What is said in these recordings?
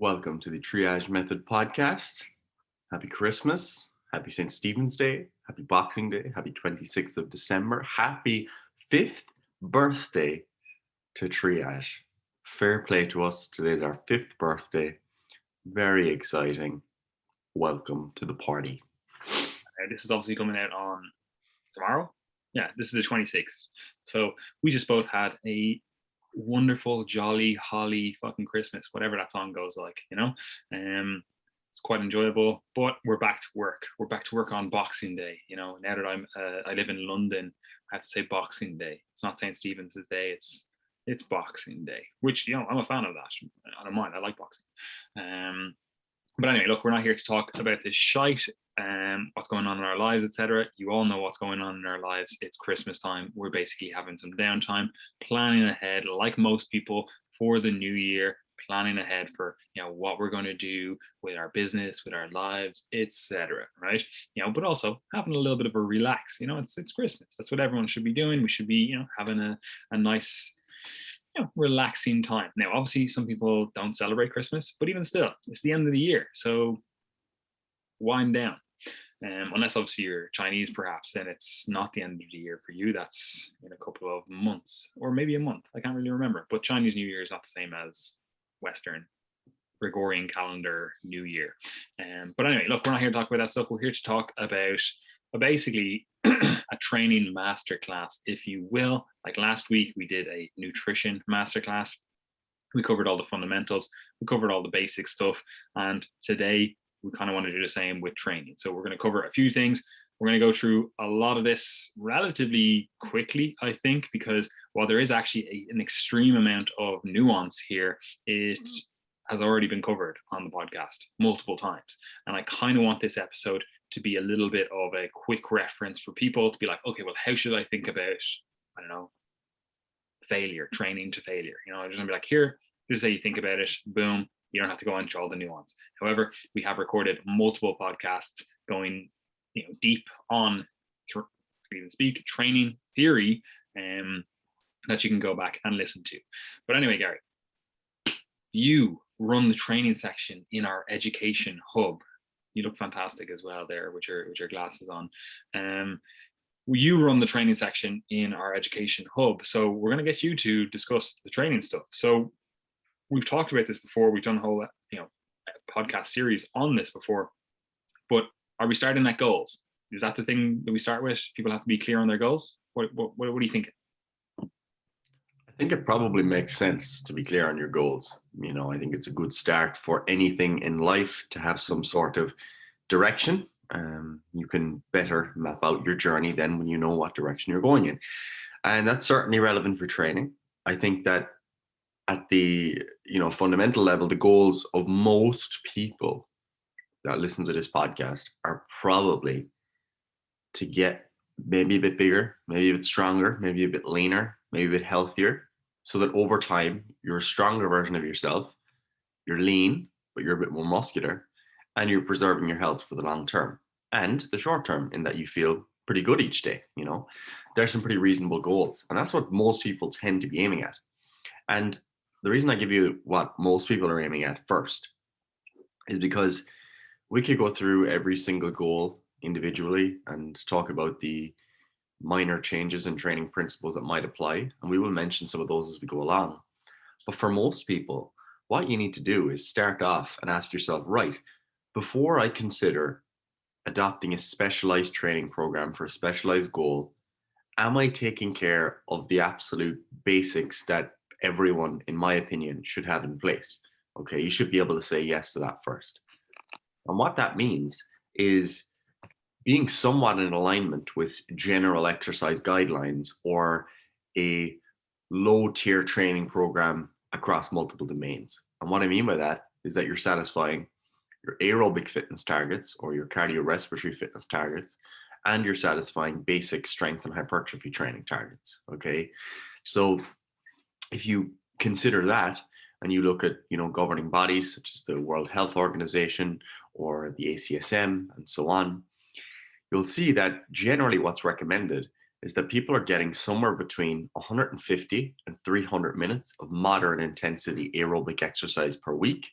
Welcome to the Triage Method podcast. Happy Christmas. Happy St. Stephen's Day. Happy Boxing Day. Happy 26th of December. Happy 5th birthday to Triage. Fair play to us. Today's our 5th birthday. Very exciting. Welcome to the party. This is obviously coming out on tomorrow. Yeah, this is the 26th. So we just both had a wonderful, jolly, holly fucking Christmas, whatever that song goes like, it's quite enjoyable, but we're back to work. We're back to work on Boxing Day. Now that I live in London, I have to say Boxing Day. It's not St. Stephen's Day. It's Boxing Day, which, I'm a fan of that. I don't mind. I like boxing. But anyway, look, we're not here to talk about this shite, what's going on in our lives, etc. You all know what's going on in our lives. It's Christmas time. We're basically having some downtime, planning ahead, like most people, for the new year, planning ahead for what we're going to do with our business, with our lives, etc. Right? But also having a little bit of a relax. It's Christmas. That's what everyone should be doing. We should be, having a nice, relaxing time. Now, obviously, some people don't celebrate Christmas, but even still, it's the end of the year, so wind down. Unless obviously you're Chinese, perhaps, then it's not the end of the year for you. That's in a couple of months, or maybe a month. I can't really remember. But Chinese New Year is not the same as Western Gregorian calendar New Year. But anyway, look, we're not here to talk about that stuff. We're here to talk about basically a training masterclass, if you will. Like last week, we did a nutrition masterclass. We covered all the fundamentals. We covered all the basic stuff. And today, we kind of want to do the same with training. So we're going to cover a few things. We're going to go through a lot of this relatively quickly, I think, because while there is actually an extreme amount of nuance here, it has already been covered on the podcast multiple times. And I kind of want this episode to be a little bit of a quick reference for people to be like, okay, well, how should I think about, I don't know, failure, training to failure? I'm just gonna be like, here, this is how you think about it. Boom. You don't have to go into all the nuance. However, we have recorded multiple podcasts going, deep on training theory, that you can go back and listen to. But anyway, Gary, you run the training section in our education hub. You look fantastic as well there with your glasses on. You run the training section in our education hub. So we're going to get you to discuss the training stuff. So we've talked about this before. We've done a whole, podcast series on this before. But are we starting at goals? Is that the thing that we start with? People have to be clear on their goals. What do you think? I think it probably makes sense to be clear on your goals. I think it's a good start for anything in life to have some sort of direction. You can better map out your journey then when you know what direction you're going in. And that's certainly relevant for training. I think that at the fundamental level, the goals of most people that listen to this podcast are probably to get maybe a bit bigger, maybe a bit stronger, maybe a bit leaner, maybe a bit healthier, so that over time you're a stronger version of yourself. You're lean, but you're a bit more muscular, and you're preserving your health for the long term and the short term, in that you feel pretty good each day. There's some pretty reasonable goals, and that's what most people tend to be aiming at. And the reason I give you what most people are aiming at first is because we could go through every single goal individually and talk about the minor changes in training principles that might apply, and we will mention some of those as we go along. But for most people, what you need to do is start off and ask yourself, right, before I consider adopting a specialized training program for a specialized goal, am I taking care of the absolute basics that everyone, in my opinion, should have in place? Okay, you should be able to say yes to that first. And what that means is being somewhat in alignment with general exercise guidelines or a low tier training program across multiple domains. And what I mean by that is that you're satisfying your aerobic fitness targets or your cardiorespiratory fitness targets, and you're satisfying basic strength and hypertrophy training targets. Okay. So if you consider that and you look at, governing bodies such as the World Health Organization or the ACSM and so on, you'll see that generally what's recommended is that people are getting somewhere between 150 and 300 minutes of moderate intensity aerobic exercise per week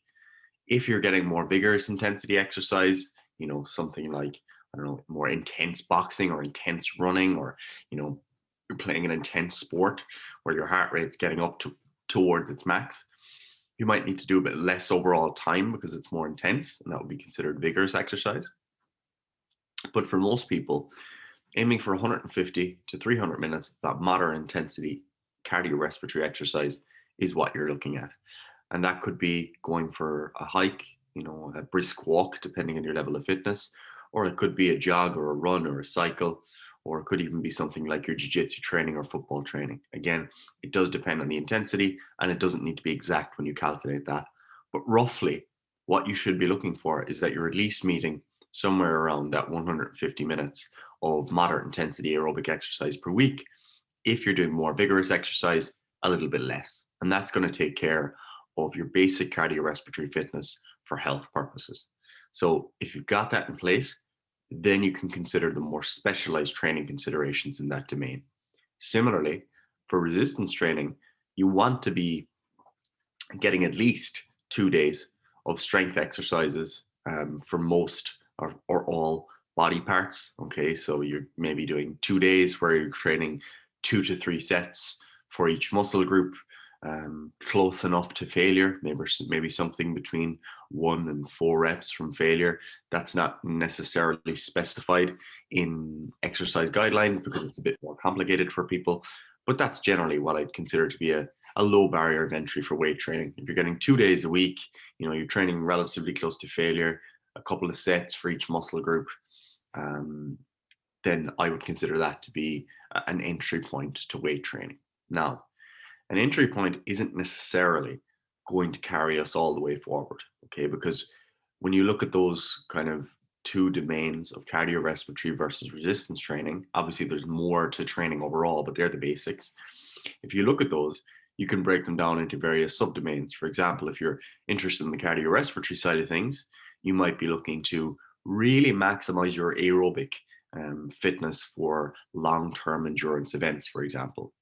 If you're getting more vigorous intensity exercise, something like, I don't know, more intense boxing or intense running, or, you're playing an intense sport where your heart rate's getting up towards its max, you might need to do a bit less overall time because it's more intense, and that would be considered vigorous exercise. But for most people, aiming for 150 to 300 minutes of that moderate intensity cardiorespiratory exercise is what you're looking at. And that could be going for a hike, a brisk walk, depending on your level of fitness, or it could be a jog or a run or a cycle, or it could even be something like your jiu-jitsu training or football training. Again, it does depend on the intensity, and it doesn't need to be exact when you calculate that. But roughly, what you should be looking for is that you're at least meeting somewhere around that 150 minutes of moderate intensity aerobic exercise per week. If you're doing more vigorous exercise, a little bit less. And that's going to take care of your basic cardiorespiratory fitness for health purposes. So if you've got that in place, then you can consider the more specialized training considerations in that domain. Similarly, for resistance training, you want to be getting at least 2 days of strength exercises for most or all body parts. Okay, so you're maybe doing 2 days where you're training 2 to 3 sets for each muscle group, close enough to failure, maybe something between 1 and 4 reps from failure. That's not necessarily specified in exercise guidelines because it's a bit more complicated for people, but that's generally what I'd consider to be a low barrier of entry for weight training. If you're getting 2 days a week, you're training relatively close to failure, a couple of sets for each muscle group, then I would consider that to be an entry point to weight training. Now, an entry point isn't necessarily going to carry us all the way forward, okay? Because when you look at those kind of two domains of cardiorespiratory versus resistance training, obviously there's more to training overall, but they're the basics. If you look at those, you can break them down into various subdomains. For example, if you're interested in the cardiorespiratory side of things, you might be looking to really maximize your aerobic fitness for long-term endurance events, for example,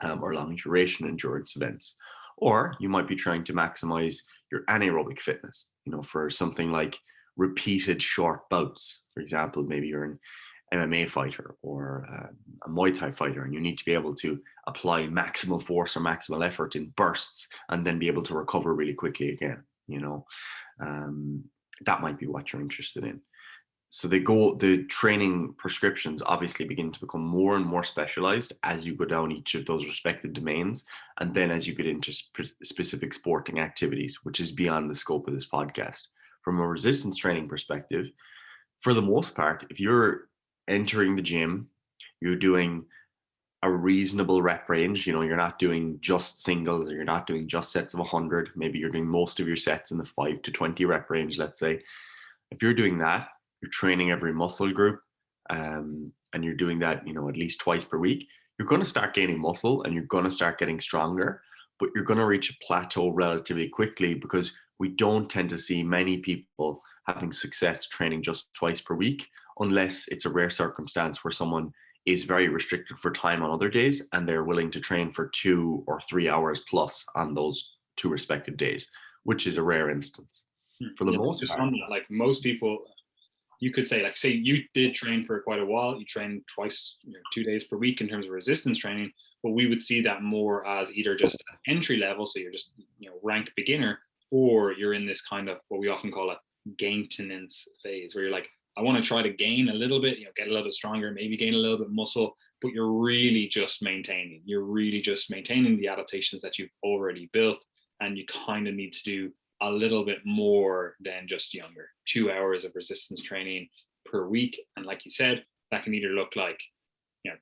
or long duration endurance events. Or you might be trying to maximize your anaerobic fitness, for something like repeated short bouts. For example, maybe you're an MMA fighter or a Muay Thai fighter, and you need to be able to apply maximal force or maximal effort in bursts and then be able to recover really quickly again. That might be what you're interested in. So the training prescriptions obviously begin to become more and more specialized as you go down each of those respective domains. And then as you get into specific sporting activities, which is beyond the scope of this podcast. From a resistance training perspective, for the most part, if you're entering the gym, you're doing a reasonable rep range, you're not doing just singles, or you're not doing just sets of 100. Maybe you're doing most of your sets in the 5 to 20 rep range, let's say. If you're doing that, you're training every muscle group, and you're doing that, at least twice per week, you're going to start gaining muscle and you're going to start getting stronger, but you're going to reach a plateau relatively quickly because we don't tend to see many people having success training just twice per week, unless it's a rare circumstance where someone is very restricted for time on other days and they're willing to train for 2 or 3 hours plus on those 2 respective days, which is a rare instance. For the most just part, on that, like most people, you could say, like, say you did train for quite a while, you trained twice, 2 days per week in terms of resistance training, but we would see that more as either just an entry level, so you're just rank beginner, or you're in this kind of what we often call a maintenance phase, where you're like, I want to try to gain a little bit, get a little bit stronger, maybe gain a little bit muscle, but you're really just maintaining. You're really just maintaining the adaptations that you've already built, and you kind of need to do a little bit more than just 2 hours of resistance training per week. And like you said, that can either look like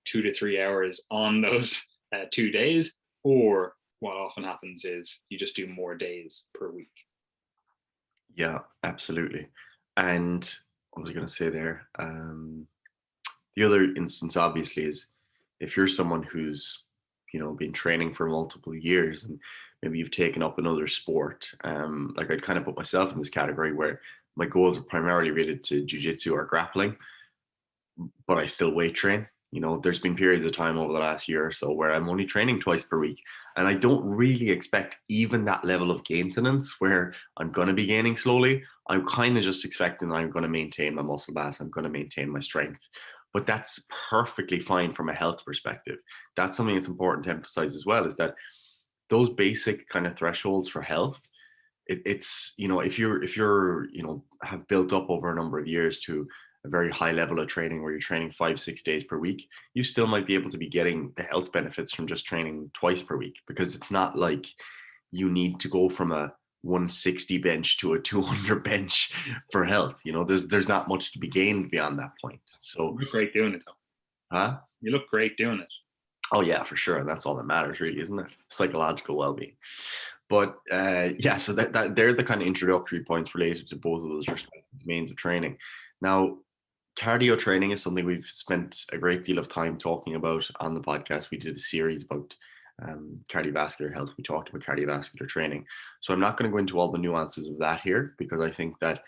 2 to 3 hours on those 2 days, or what often happens is you just do more days per week. Yeah, absolutely. And what was I going to say there? The other instance, obviously, is if you're someone who's been training for multiple years and maybe you've taken up another sport. Like I'd kind of put myself in this category where my goals are primarily related to jiu-jitsu or grappling, but I still weight train. You know, there's been periods of time over the last year or so where I'm only training twice per week. And I don't really expect even that level of maintenance where I'm going to be gaining slowly. I'm kind of just expecting that I'm going to maintain my muscle mass. I'm going to maintain my strength. But that's perfectly fine from a health perspective. That's something that's important to emphasize as well, is that those basic kind of thresholds for health, it's, you know, if you're you know, have built up over a number of years to a very high level of training where you're training 5-6 days per week, you still might be able to be getting the health benefits from just training twice per week, because it's not like you need to go from a 160 bench to a 200 bench for health. You know, there's not much to be gained beyond that point. So You look great doing it, though. huh? You look great doing it. Oh yeah, for sure. And that's all that matters, really, isn't it? Psychological well-being. But yeah, so that they're the kind of introductory points related to both of those respective domains of training. Now, cardio training is something we've spent a great deal of time talking about on the podcast. We did a series about cardiovascular health. We talked about cardiovascular training. So I'm not going to go into all the nuances of that here, because I think that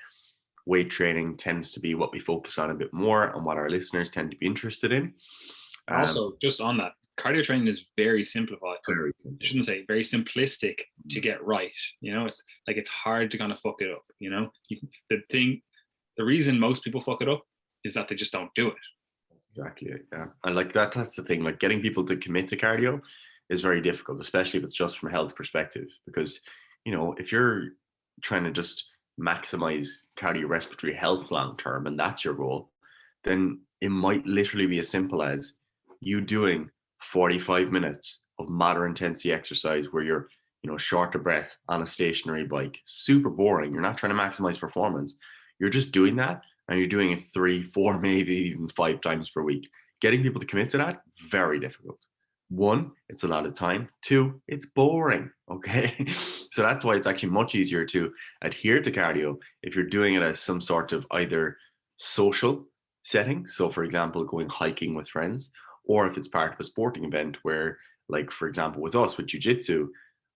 weight training tends to be what we focus on a bit more and what our listeners tend to be interested in. Also, just on that, cardio training is very simplified. Very I shouldn't say very simplistic to get right. You know, it's like it's hard to kind of fuck it up. You know, the reason most people fuck it up is that they just don't do it. Exactly. Yeah. And like that's the thing. Like, getting people to commit to cardio is very difficult, especially if it's just from a health perspective. Because, you know, if you're trying to just maximize cardiorespiratory health long term and that's your goal, then it might literally be as simple as you doing 45 minutes of moderate intensity exercise where you're, you know, short of breath on a stationary bike. Super boring. You're not trying to maximize performance. You're just doing that, and you're doing it 3, 4, maybe even 5 times per week. Getting people to commit to that, very difficult. 1, it's a lot of time. 2, it's boring. Okay. So that's why it's actually much easier to adhere to cardio if you're doing it as some sort of either social setting. So, for example, going hiking with friends, or if it's part of a sporting event where, like, for example, with us with jujitsu,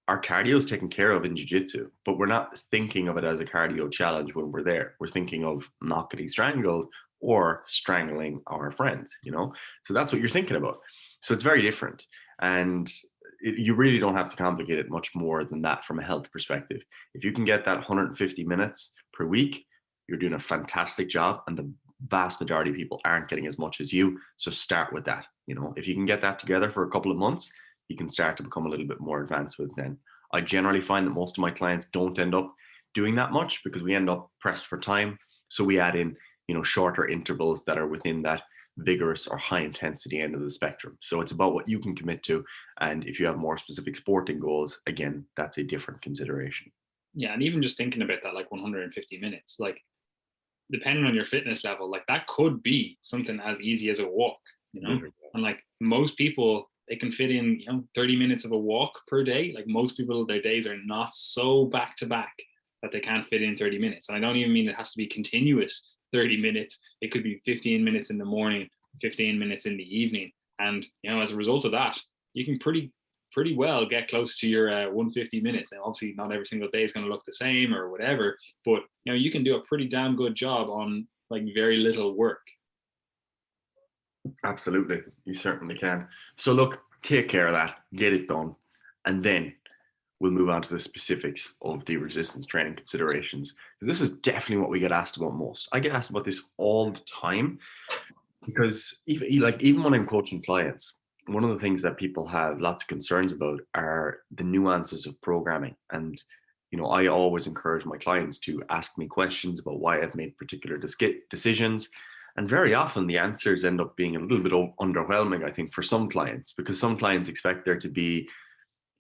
our cardio is taken care of in jiu-jitsu, but we're not thinking of it as a cardio challenge when we're there. We're thinking of not getting strangled or strangling our friends, you know? So that's what you're thinking about. So it's very different. And you really don't have to complicate it much more than that from a health perspective. If you can get that 150 minutes per week, you're doing a fantastic job. And the vast majority of people aren't getting as much as you. So start with that. You know, if you can get that together for a couple of months, you can start to become a little bit more advanced with it then. I generally find that most of my clients don't end up doing that much because we end up pressed for time. So we add in, you know, shorter intervals that are within that vigorous or high intensity end of the spectrum. So it's about what you can commit to. And if you have more specific sporting goals, again, that's a different consideration. Yeah, and even just thinking about that, like 150 minutes, like depending on your fitness level, like that could be something as easy as a walk, you know? And like most people, they can fit in, you know, 30 minutes of a walk per day. Like most people, their days are not so back to back that they can't fit in 30 minutes. And I don't even mean it has to be continuous 30 minutes. It could be 15 minutes in the morning, 15 minutes in the evening. And, you know, as a result of that, you can pretty well get close to your 150 minutes. And obviously not every single day is going to look the same or whatever, but, you know, you can do a pretty damn good job on like very little work. Absolutely. You certainly can. So look, take care of that, get it done, and then we'll move on to the specifics of the resistance training considerations. Because this is definitely what we get asked about most. I get asked about this all the time because even when I'm coaching clients, one of the things that people have lots of concerns about are the nuances of programming. And, you know, I always encourage my clients to ask me questions about why I've made particular decisions. And very often the answers end up being a little bit underwhelming, I think, for some clients, because some clients expect there to be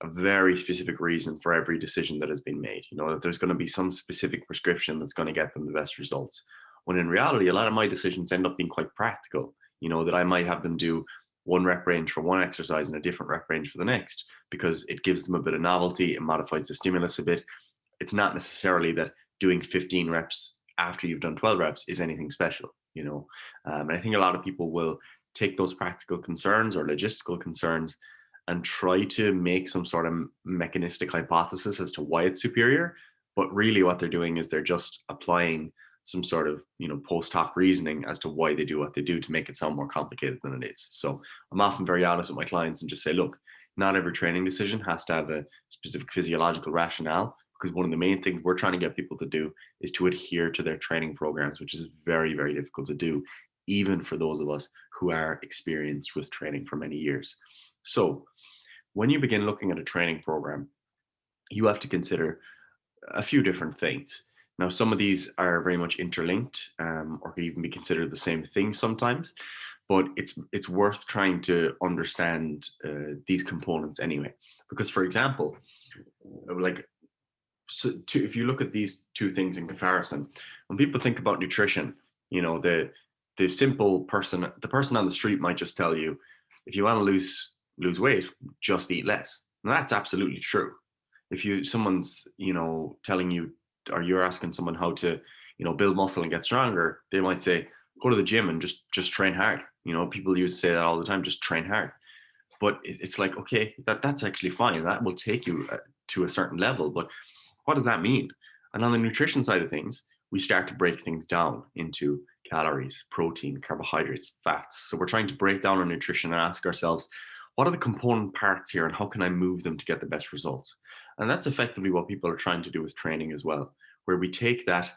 a very specific reason for every decision that has been made. You know, that there's going to be some specific prescription that's going to get them the best results. When in reality, a lot of my decisions end up being quite practical, you know, that I might have them do one rep range for one exercise and a different rep range for the next, because it gives them a bit of novelty, it modifies the stimulus a bit. It's not necessarily that doing 15 reps after you've done 12 reps is anything special, you know. And I think a lot of people will take those practical concerns or logistical concerns and try to make some sort of mechanistic hypothesis as to why it's superior. But really what they're doing is they're just applying some sort of, post hoc reasoning as to why they do what they do to make it sound more complicated than it is. So I'm often very honest with my clients and just say, look, not every training decision has to have a specific physiological rationale, because one of the main things we're trying to get people to do is to adhere to their training programs, which is very, very difficult to do, even for those of us who are experienced with training for many years. So when you begin looking at a training program, you have to consider a few different things. Now, some of these are very much interlinked, or could even be considered the same thing sometimes, but it's worth trying to understand these components anyway. Because, for example, like, if you look at these two things in comparison, when people think about nutrition, the simple person, the person on the street might just tell you, if you want to lose weight, just eat less. And that's absolutely true. If someone's telling you, or you're asking someone how to build muscle and get stronger, they might say, go to the gym and just train hard. People used to say that all the time, just train hard. But it's like, okay, that's actually fine, that will take you to a certain level, but what does that mean? And on the nutrition side of things, we start to break things down into calories, protein, carbohydrates, fats. So we're trying to break down our nutrition and ask ourselves, what are the component parts here and how can I move them to get the best results? And that's effectively what people are trying to do with training as well, where we take that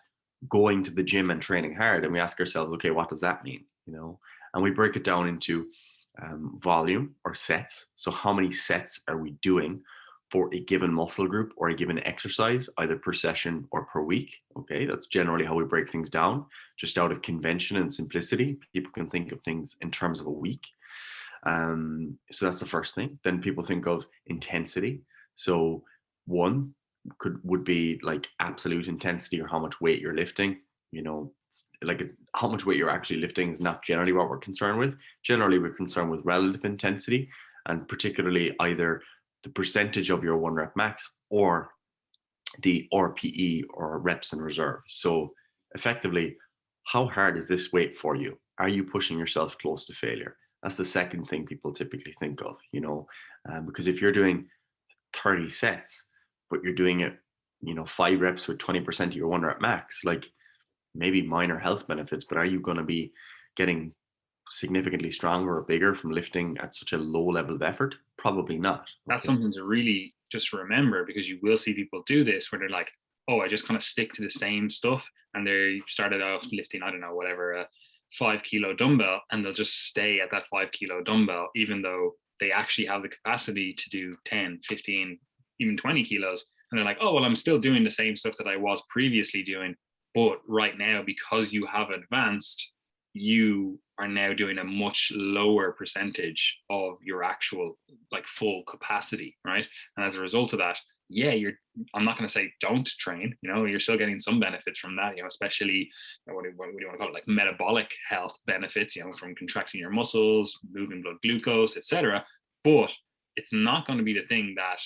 going to the gym and training hard and we ask ourselves, okay, what does that mean? And we break it down into volume or sets. So how many sets are we doing for a given muscle group or a given exercise, either per session or per week? Okay, that's generally how we break things down, just out of convention and simplicity. People can think of things in terms of a week. So that's the first thing. Then people think of intensity. So one would be like absolute intensity, or how much weight you're lifting. How much weight you're actually lifting is not generally what we're concerned with. Generally, we're concerned with relative intensity, and particularly either the percentage of your 1 rep max or the RPE, or reps in reserve. So effectively, how hard is this weight for you? Are you pushing yourself close to failure? That's the second thing people typically think of, because if you're doing 30 sets, but you're doing it, 5 reps with 20% of your 1 rep max, like maybe minor health benefits, but are you going to be getting significantly stronger or bigger from lifting at such a low level of effort? Probably not. That's something to really just remember, because you will see people do this where they're like, oh, I just kind of stick to the same stuff. And they started off lifting, I don't know, whatever, a 5 kilo dumbbell, and they'll just stay at that 5 kilo dumbbell, even though they actually have the capacity to do 10, 15, even 20 kilos. And they're like, oh, well, I'm still doing the same stuff that I was previously doing. But right now, because you have advanced, you are now doing a much lower percentage of your actual like full capacity, right? And as a result of that, yeah, I'm not going to say don't train, you're still getting some benefits from that, especially what do you want to call it, like metabolic health benefits, from contracting your muscles, moving blood glucose, etc. But it's not going to be the thing that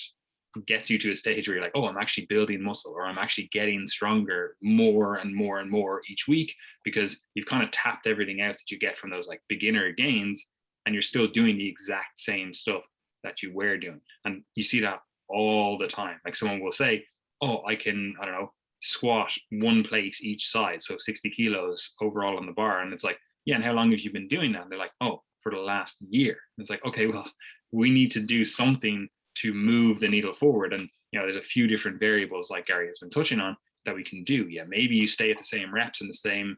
gets you to a stage where you're like, oh, I'm actually building muscle, or I'm actually getting stronger more and more and more each week, because you've kind of tapped everything out that you get from those like beginner gains, and you're still doing the exact same stuff that you were doing. And you see that all the time. Like someone will say, oh, I don't know, squat 1 plate each side, so 60 kilos overall on the bar. And it's like, yeah, and how long have you been doing that? And they're like, oh, for the last year. And it's like, okay, well, we need to do something to move the needle forward. And there's a few different variables, like Gary has been touching on, that we can do. Yeah, maybe you stay at the same reps and the same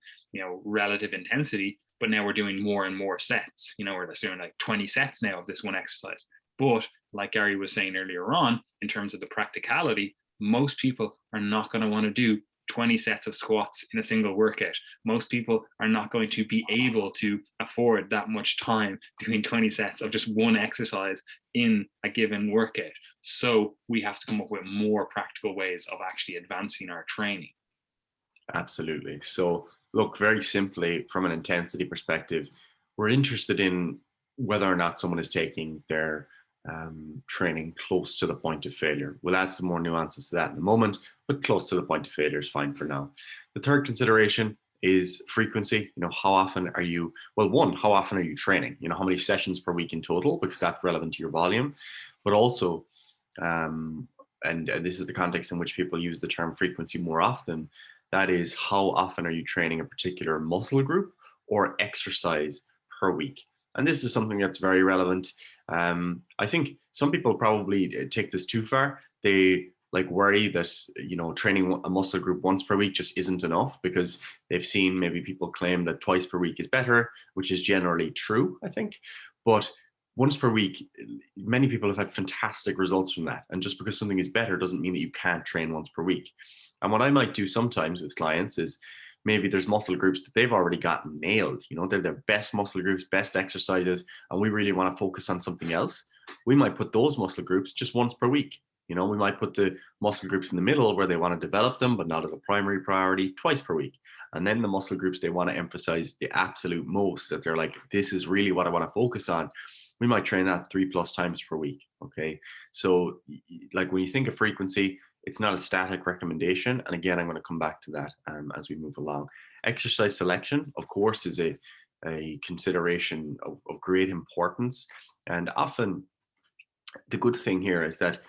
relative intensity, but now we're doing more and more sets. We're doing like 20 sets now of this one exercise. But like Gary was saying earlier on, in terms of the practicality, most people are not going to want to do 20 sets of squats in a single workout. Most people are not going to be able to afford that much time doing 20 sets of just one exercise in a given workout. So we have to come up with more practical ways of actually advancing our training. Absolutely. So look, very simply, from an intensity perspective, we're interested in whether or not someone is taking their training close to the point of failure. We'll add some more nuances to that in a moment, but close to the point of failure is fine for now. The third consideration is frequency. How often are you, how often are you training? How many sessions per week in total, because that's relevant to your volume, but also, and this is the context in which people use the term frequency more often, That is, how often are you training a particular muscle group or exercise per week? And this is something that's very relevant. I think some people probably take this too far. They like worry that, you know, training a muscle group once per week just isn't enough because they've seen maybe people claim that twice per week is better, which is generally true, I think. But once per week, many people have had fantastic results from that. And just because something is better doesn't mean that you can't train once per week. And what I might do sometimes with clients is maybe there's muscle groups that they've already gotten nailed. You know, they're their best muscle groups, best exercises, and we really want to focus on something else. We might put those muscle groups just once per week. You know, we might put the muscle groups in the middle where they want to develop them, but not as a primary priority, twice per week. And then the muscle groups they want to emphasize the absolute most, that they're like, this is really what I want to focus on. We might train that 3+ times per week. Okay. So, like when you think of frequency, it's not a static recommendation. And again, I'm going to come back to that as we move along. Exercise selection, of course, is a consideration of great importance. And often the good thing here is that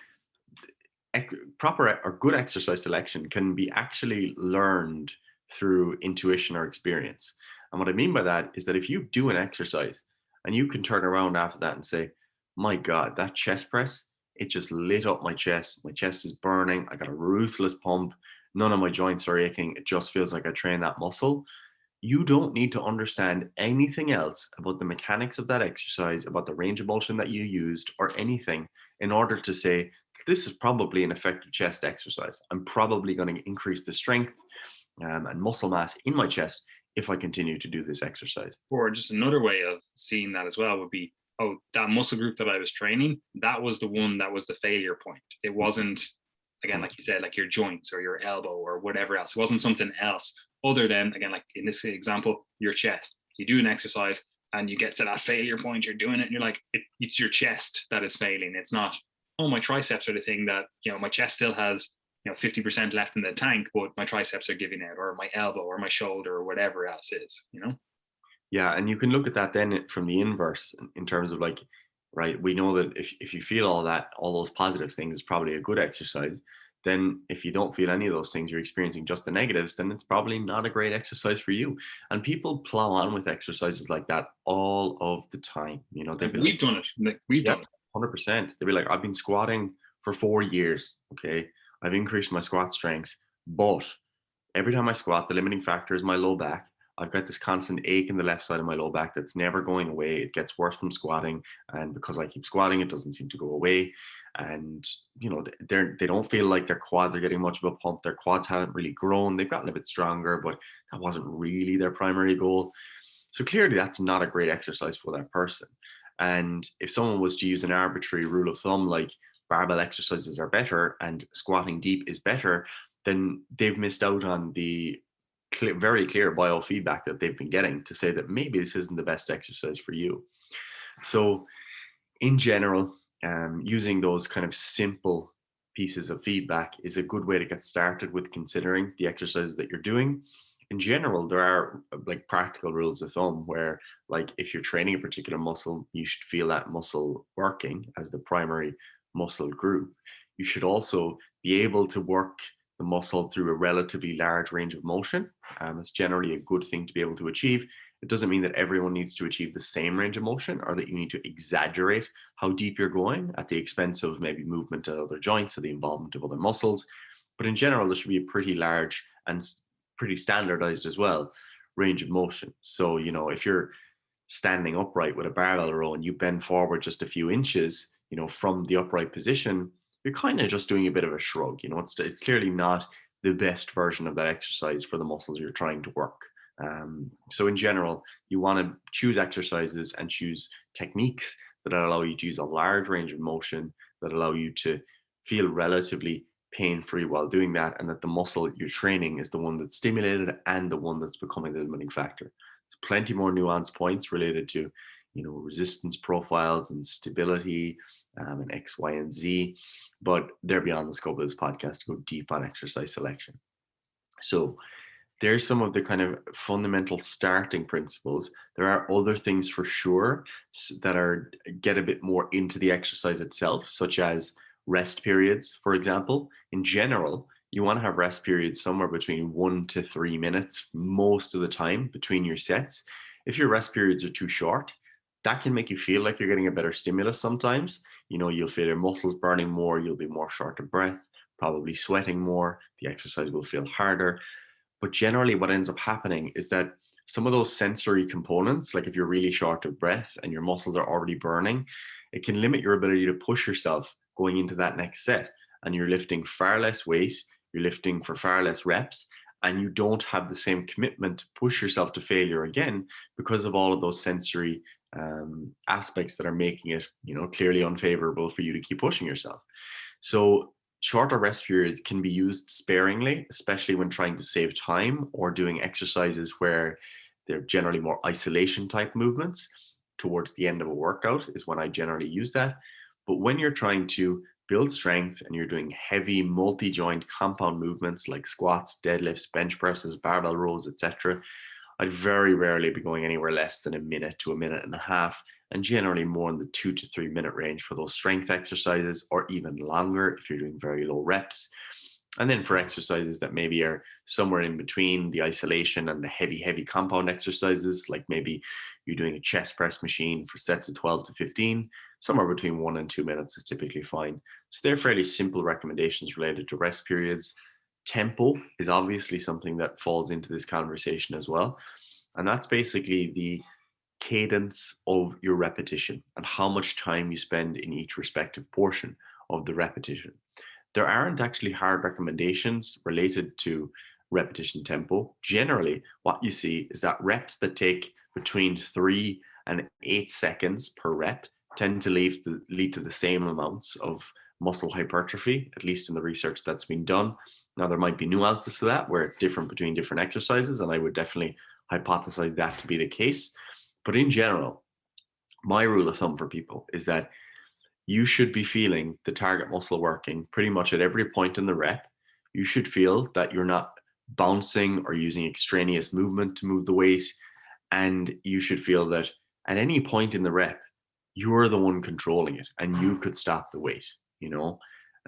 proper or good exercise selection can be actually learned through intuition or experience. And what I mean by that is that if you do an exercise and you can turn around after that and say, my God, that chest press, it just lit up my chest. My chest is burning. I got a ruthless pump. None of my joints are aching. It just feels like I trained that muscle. You don't need to understand anything else about the mechanics of that exercise, about the range of motion that you used, or anything in order to say, this is probably an effective chest exercise. I'm probably going to increase the strength and muscle mass in my chest if I continue to do this exercise. Or just another way of seeing that as well would be, oh, that muscle group that I was training, that was the one that was the failure point. It wasn't, again, like you said, like your joints or your elbow or whatever else. It wasn't something else other than, again, like in this example, your chest. You do an exercise and you get to that failure point, you're doing it and you're like, it's your chest that is failing. It's not, oh, my triceps are the thing that, you know, my chest still has, you know, 50% left in the tank, but my triceps are giving out, or my elbow or my shoulder or whatever else is, you know? Yeah, and you can look at that then from the inverse in terms of like, right, we know that if you feel all that, all those positive things is probably a good exercise. Then if you don't feel any of those things, you're experiencing just the negatives, then it's probably not a great exercise for you. And people plow on with exercises like that all of the time. You know, they've Like been we've done it. Like we've yeah, done it. 100%. They'd be like, I've been squatting for 4 years. Okay. I've increased my squat strength, but every time I squat, the limiting factor is my low back. I've got this constant ache in the left side of my low back that's never going away. It gets worse from squatting. And because I keep squatting, it doesn't seem to go away. And, you know, they don't feel like their quads are getting much of a pump. Their quads haven't really grown. They've gotten a bit stronger, but that wasn't really their primary goal. So clearly that's not a great exercise for that person. And if someone was to use an arbitrary rule of thumb, like barbell exercises are better and squatting deep is better, then they've missed out on the very clear biofeedback that they've been getting to say that maybe this isn't the best exercise for you. So in general, using those kind of simple pieces of feedback is a good way to get started with considering the exercises that you're doing. In general, there are like practical rules of thumb where, like, if you're training a particular muscle, you should feel that muscle working as the primary muscle group. You should also be able to work the muscle through a relatively large range of motion. It's generally a good thing to be able to achieve. It doesn't mean that everyone needs to achieve the same range of motion or that you need to exaggerate how deep you're going at the expense of maybe movement to other joints or the involvement of other muscles. But in general, there should be a pretty large and pretty standardized as well range of motion. So, you know, if you're standing upright with a barbell row and you bend forward just a few inches, you know, from the upright position, you're kind of just doing a bit of a shrug. You know, it's clearly not the best version of that exercise for the muscles you're trying to work. So in general, you want to choose exercises and choose techniques that allow you to use a large range of motion, that allow you to feel relatively pain-free while doing that, and that the muscle you're training is the one that's stimulated and the one that's becoming the limiting factor. There's plenty more nuanced points related to, you know, resistance profiles and stability and X, Y, and Z, but they're beyond the scope of this podcast to go deep on exercise selection. So there's some of the kind of fundamental starting principles. There are other things for sure that are get a bit more into the exercise itself, such as rest periods, for example. In general, you want to have rest periods somewhere between 1 to 3 minutes most of the time between your sets. If your rest periods are too short, that can make you feel like you're getting a better stimulus sometimes. You'll feel your muscles burning more, you'll be more short of breath, probably sweating more, the exercise will feel harder. But generally, what ends up happening is that some of those sensory components, like if you're really short of breath and your muscles are already burning, it can limit your ability to push yourself going into that next set. And you're lifting far less weight, you're lifting for far less reps, and you don't have the same commitment to push yourself to failure again because of all of those sensory aspects that are making it, clearly unfavorable for you to keep pushing yourself. So shorter rest periods can be used sparingly, especially when trying to save time or doing exercises where they're generally more isolation type movements. Towards the end of a workout is when I generally use that. But when you're trying to build strength and you're doing heavy multi-joint compound movements like squats, deadlifts, bench presses, barbell rows, etc., I'd very rarely be going anywhere less than a minute to a minute and a half, and generally more in the 2 to 3 minute range for those strength exercises, or even longer if you're doing very low reps. And then for exercises that maybe are somewhere in between the isolation and the heavy, heavy compound exercises, like maybe you're doing a chest press machine for sets of 12 to 15, somewhere between 1 and 2 minutes is typically fine. So they're fairly simple recommendations related to rest periods. Tempo is obviously something that falls into this conversation as well. And that's basically the cadence of your repetition and how much time you spend in each respective portion of the repetition. There aren't actually hard recommendations related to repetition tempo. Generally, what you see is that reps that take between 3 and 8 seconds per rep tend to lead to the same amounts of muscle hypertrophy, at least in the research that's been done. Now, there might be nuances to that where it's different between different exercises, and I would definitely hypothesize that to be the case. But in general, my rule of thumb for people is that you should be feeling the target muscle working pretty much at every point in the rep. You should feel that you're not bouncing or using extraneous movement to move the weight. And you should feel that at any point in the rep, you're the one controlling it and you could stop the weight. An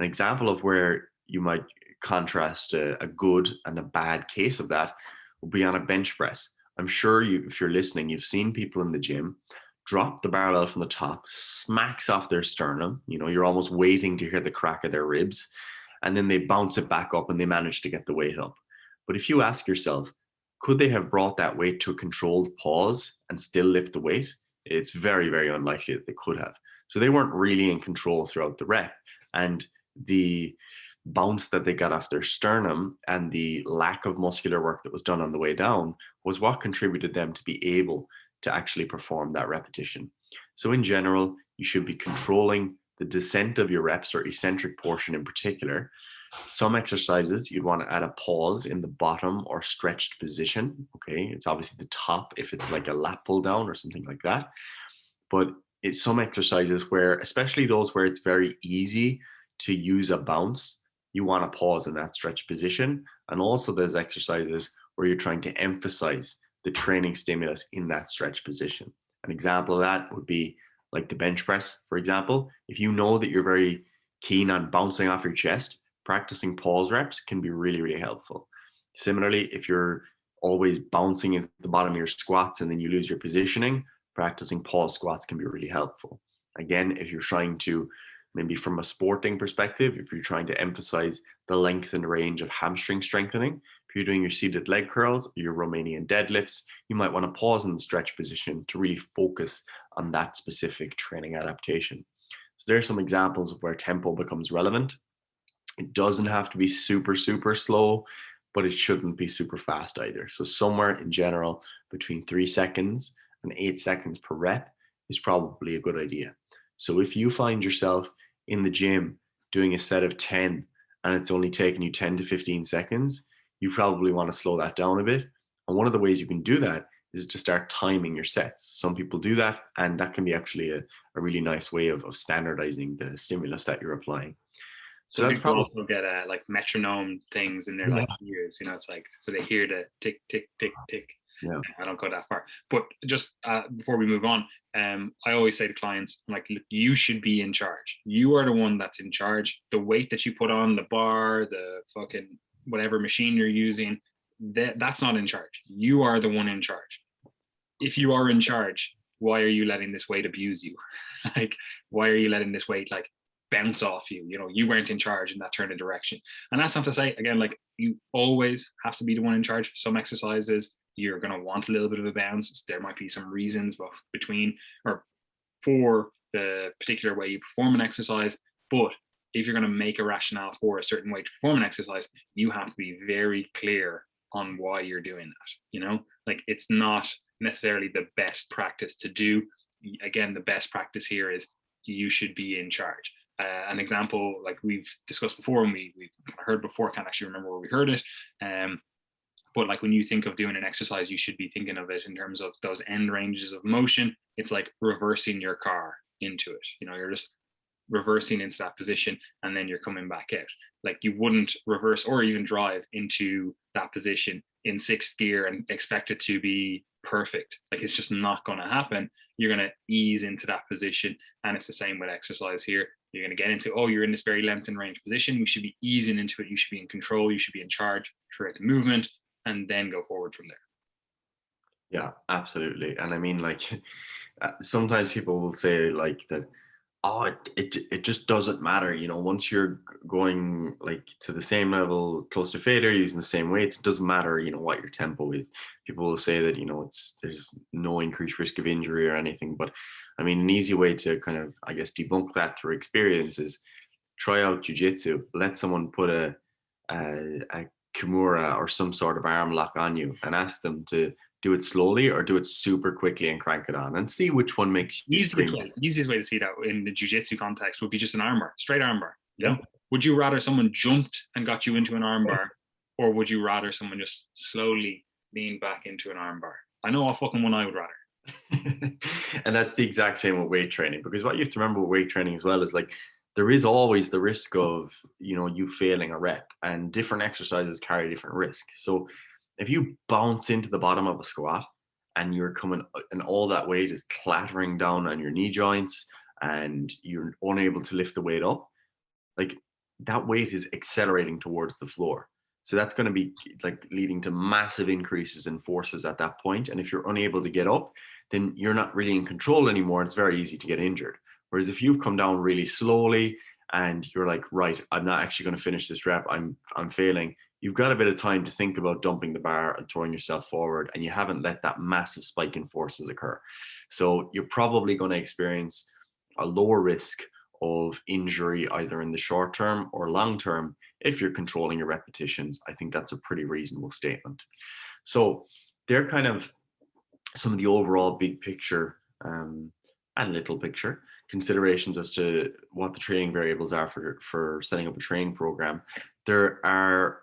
example of where you might contrast a good and a bad case of that will be on a bench press. I'm sure if you're listening, you've seen people in the gym drop the barbell from the top, smacks off their sternum. You're almost waiting to hear the crack of their ribs, and then they bounce it back up and they manage to get the weight up. But if you ask yourself, could they have brought that weight to a controlled pause and still lift the weight? It's very, very unlikely that they could have. So they weren't really in control throughout the rep. And the bounce that they got off their sternum and the lack of muscular work that was done on the way down was what contributed them to be able to actually perform that repetition. So in general, you should be controlling the descent of your reps, or eccentric portion in particular. Some exercises you'd want to add a pause in the bottom or stretched position. Okay, it's obviously the top if it's like a lat pull down or something like that. But it's some exercises where, especially those where it's very easy to use a bounce, you want to pause in that stretch position. And also there's exercises where you're trying to emphasize the training stimulus in that stretch position. An example of that would be like the bench press, for example. If you know that you're very keen on bouncing off your chest, practicing pause reps can be really, really helpful. Similarly, if you're always bouncing into the bottom of your squats and then you lose your positioning, practicing pause squats can be really helpful. Again, if you're trying to, maybe from a sporting perspective, if you're trying to emphasize the length and range of hamstring strengthening, if you're doing your seated leg curls, your Romanian deadlifts, you might want to pause in the stretch position to really focus on that specific training adaptation. So there are some examples of where tempo becomes relevant. It doesn't have to be super, super slow, but it shouldn't be super fast either. So somewhere in general between 3 seconds and 8 seconds per rep is probably a good idea. So if you find yourself in the gym doing a set of 10 and it's only taking you 10 to 15 seconds, you probably want to slow that down a bit. And one of the ways you can do that is to start timing your sets. Some people do that, and that can be actually a really nice way of standardizing the stimulus that you're applying. So Some that's people probably, also get like metronome things in their yeah. like ears. It's like, so they hear the tick, tick, tick, tick. Yeah. I don't go that far. But just before we move on, I always say to clients, I'm like, look, you should be in charge. You are the one that's in charge. The weight that you put on the bar, the fucking whatever machine you're using, that's not in charge. You are the one in charge. If you are in charge, why are you letting this weight abuse you? Like, why are you letting this weight like bounce off you? You know, you weren't in charge in that turn of direction. And that's not to say, again, like you always have to be the one in charge. Some exercises you're going to want a little bit of a bounce. There might be some reasons between or for the particular way you perform an exercise. But if you're going to make a rationale for a certain way to perform an exercise, you have to be very clear on why you're doing that. You know, like it's not necessarily the best practice to do. Again, the best practice here is you should be in charge. An example, like we've discussed before, and we've heard before, I can't actually remember where we heard it. But like when you think of doing an exercise, you should be thinking of it in terms of those end ranges of motion. It's like reversing your car into it. You know, you're just reversing into that position and then you're coming back out. Like you wouldn't reverse or even drive into that position in sixth gear and expect it to be perfect. Like it's just not going to happen. You're going to ease into that position. And it's the same with exercise here. You're going to get into, oh, you're in this very length and range position. You should be easing into it. You should be in control. You should be in charge throughout the movement and then go forward from there. Yeah, absolutely. And I mean, like, sometimes people will say like that, oh, it just doesn't matter, you know, once you're going like to the same level, close to failure, using the same weights, it doesn't matter, you know, what your tempo is. People will say that, you know, there's no increased risk of injury or anything. But I mean, an easy way to kind of, I guess, debunk that through experience is try out jujitsu. Let someone put a kimura or some sort of arm lock on you and ask them to do it slowly or do it super quickly and crank it on and see which one makes you scream. Easiest way to see that in the jiu-jitsu context would be just an armbar, straight armbar. You Yeah. know, would you rather someone jumped and got you into an armbar, or would you rather someone just slowly leaned back into an armbar? I know what fucking one I would rather. And that's the exact same with weight training, because what you have to remember with weight training as well is like there is always the risk of, you know, you failing a rep, and different exercises carry different risk. So if you bounce into the bottom of a squat and you're coming and all that weight is clattering down on your knee joints and you're unable to lift the weight up, like that weight is accelerating towards the floor. So that's going to be like leading to massive increases in forces at that point. And if you're unable to get up, then you're not really in control anymore. It's very easy to get injured. Whereas if you've come down really slowly and you're like, right, I'm not actually going to finish this rep, I'm failing, you've got a bit of time to think about dumping the bar and throwing yourself forward, and you haven't let that massive spike in forces occur. So you're probably going to experience a lower risk of injury either in the short term or long term if you're controlling your repetitions. I think that's a pretty reasonable statement. So they're kind of some of the overall big picture and little picture considerations as to what the training variables are for setting up a training program. There are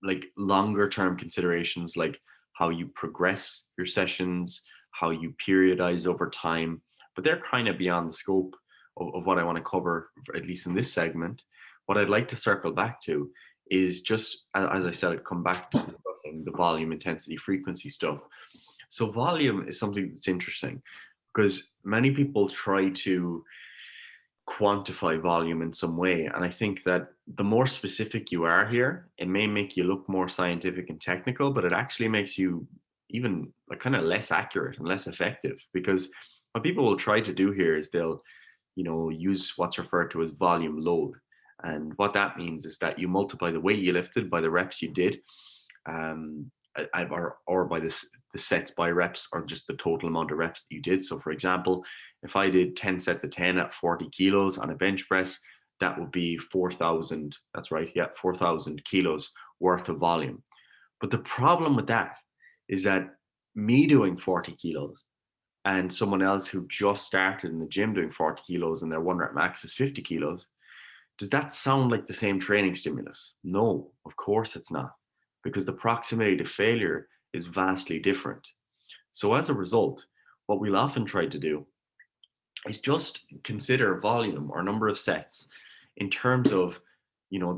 like longer term considerations like how you progress your sessions, how you periodize over time, but they're kind of beyond the scope of what I want to cover, at least in this segment. What I'd like to circle back to is just, as I said, I'd come back to discussing the volume, intensity, frequency stuff. So volume is something that's interesting because many people try to quantify volume in some way. And I think that the more specific you are here, it may make you look more scientific and technical, but it actually makes you even like kind of less accurate and less effective, because what people will try to do here is they'll, you know, use what's referred to as volume load. And what that means is that you multiply the weight you lifted by the reps you did, or by the sets by reps, or just the total amount of reps that you did. So for example, if I did 10 sets of 10 at 40 kilos on a bench press, that would be 4,000. That's right. Yeah. 4,000 kilos worth of volume. But the problem with that is that me doing 40 kilos and someone else who just started in the gym doing 40 kilos and their one rep max is 50 kilos, does that sound like the same training stimulus? No, of course it's not, because the proximity to failure is vastly different. So as a result, what we'll often try to do is just consider volume or number of sets in terms of, you know,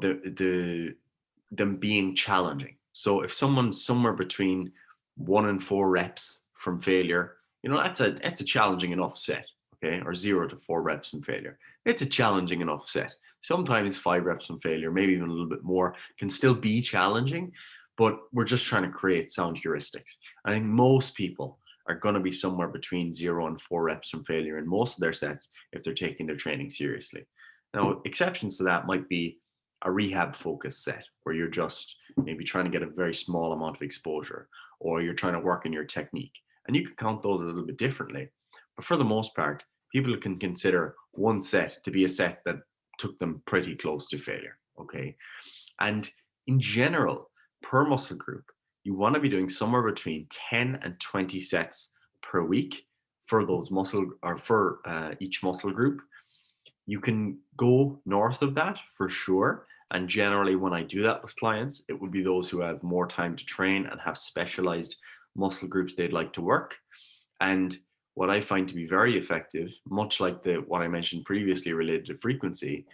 them being challenging. So if someone's somewhere between 1 in 4 reps from failure, that's a challenging enough set, okay? Or 0 to 4 reps from failure. It's a challenging enough set. Sometimes 5 reps from failure, maybe even a little bit more, can still be challenging, but we're just trying to create sound heuristics. I think most people are going to be somewhere between 0 and 4 reps from failure in most of their sets if they're taking their training seriously. Now, exceptions to that might be a rehab focused set where you're just maybe trying to get a very small amount of exposure, or you're trying to work on your technique. And you can count those a little bit differently. But for the most part, people can consider one set to be a set that took them pretty close to failure. Okay. And in general, per muscle group, you want to be doing somewhere between 10 and 20 sets per week for those muscle or for each muscle group. You can go north of that for sure. And generally, when I do that with clients, it would be those who have more time to train and have specialized muscle groups they'd like to work. And what I find to be very effective, much like what I mentioned previously related to frequency,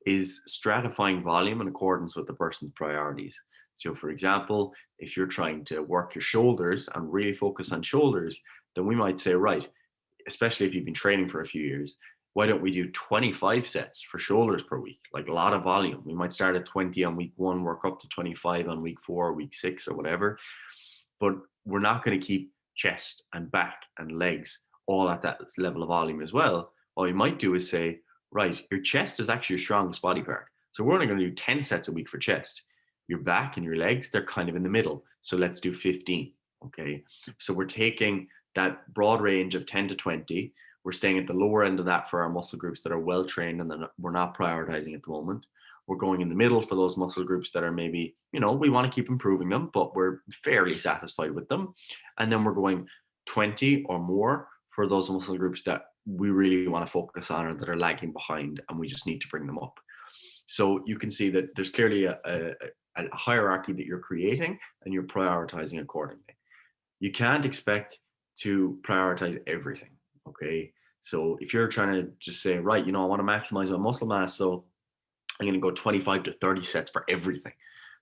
is stratifying volume in accordance with the person's priorities. So, for example, if you're trying to work your shoulders and really focus on shoulders, then we might say, right, especially if you've been training for a few years, why don't we do 25 sets for shoulders per week? Like a lot of volume. We might start at 20 on week 1, work up to 25 on week 4, or week 6, or whatever. But we're not going to keep chest and back and legs all at that level of volume as well. What we might do is say, right, your chest is actually your strongest body part. So we're only going to do 10 sets a week for chest. Your back and your legs, they're kind of in the middle. So let's do 15. Okay. So we're taking that broad range of 10 to 20. We're staying at the lower end of that for our muscle groups that are well trained and then we're not prioritizing at the moment. We're going in the middle for those muscle groups that are maybe, we want to keep improving them, but we're fairly satisfied with them. And then we're going 20 or more for those muscle groups that we really want to focus on or that are lagging behind and we just need to bring them up. So you can see that there's clearly a hierarchy that you're creating and you're prioritizing accordingly. You can't expect to prioritize everything, okay? So if you're trying to just say, right, I want to maximize my muscle mass, so I'm going to go 25 to 30 sets for everything.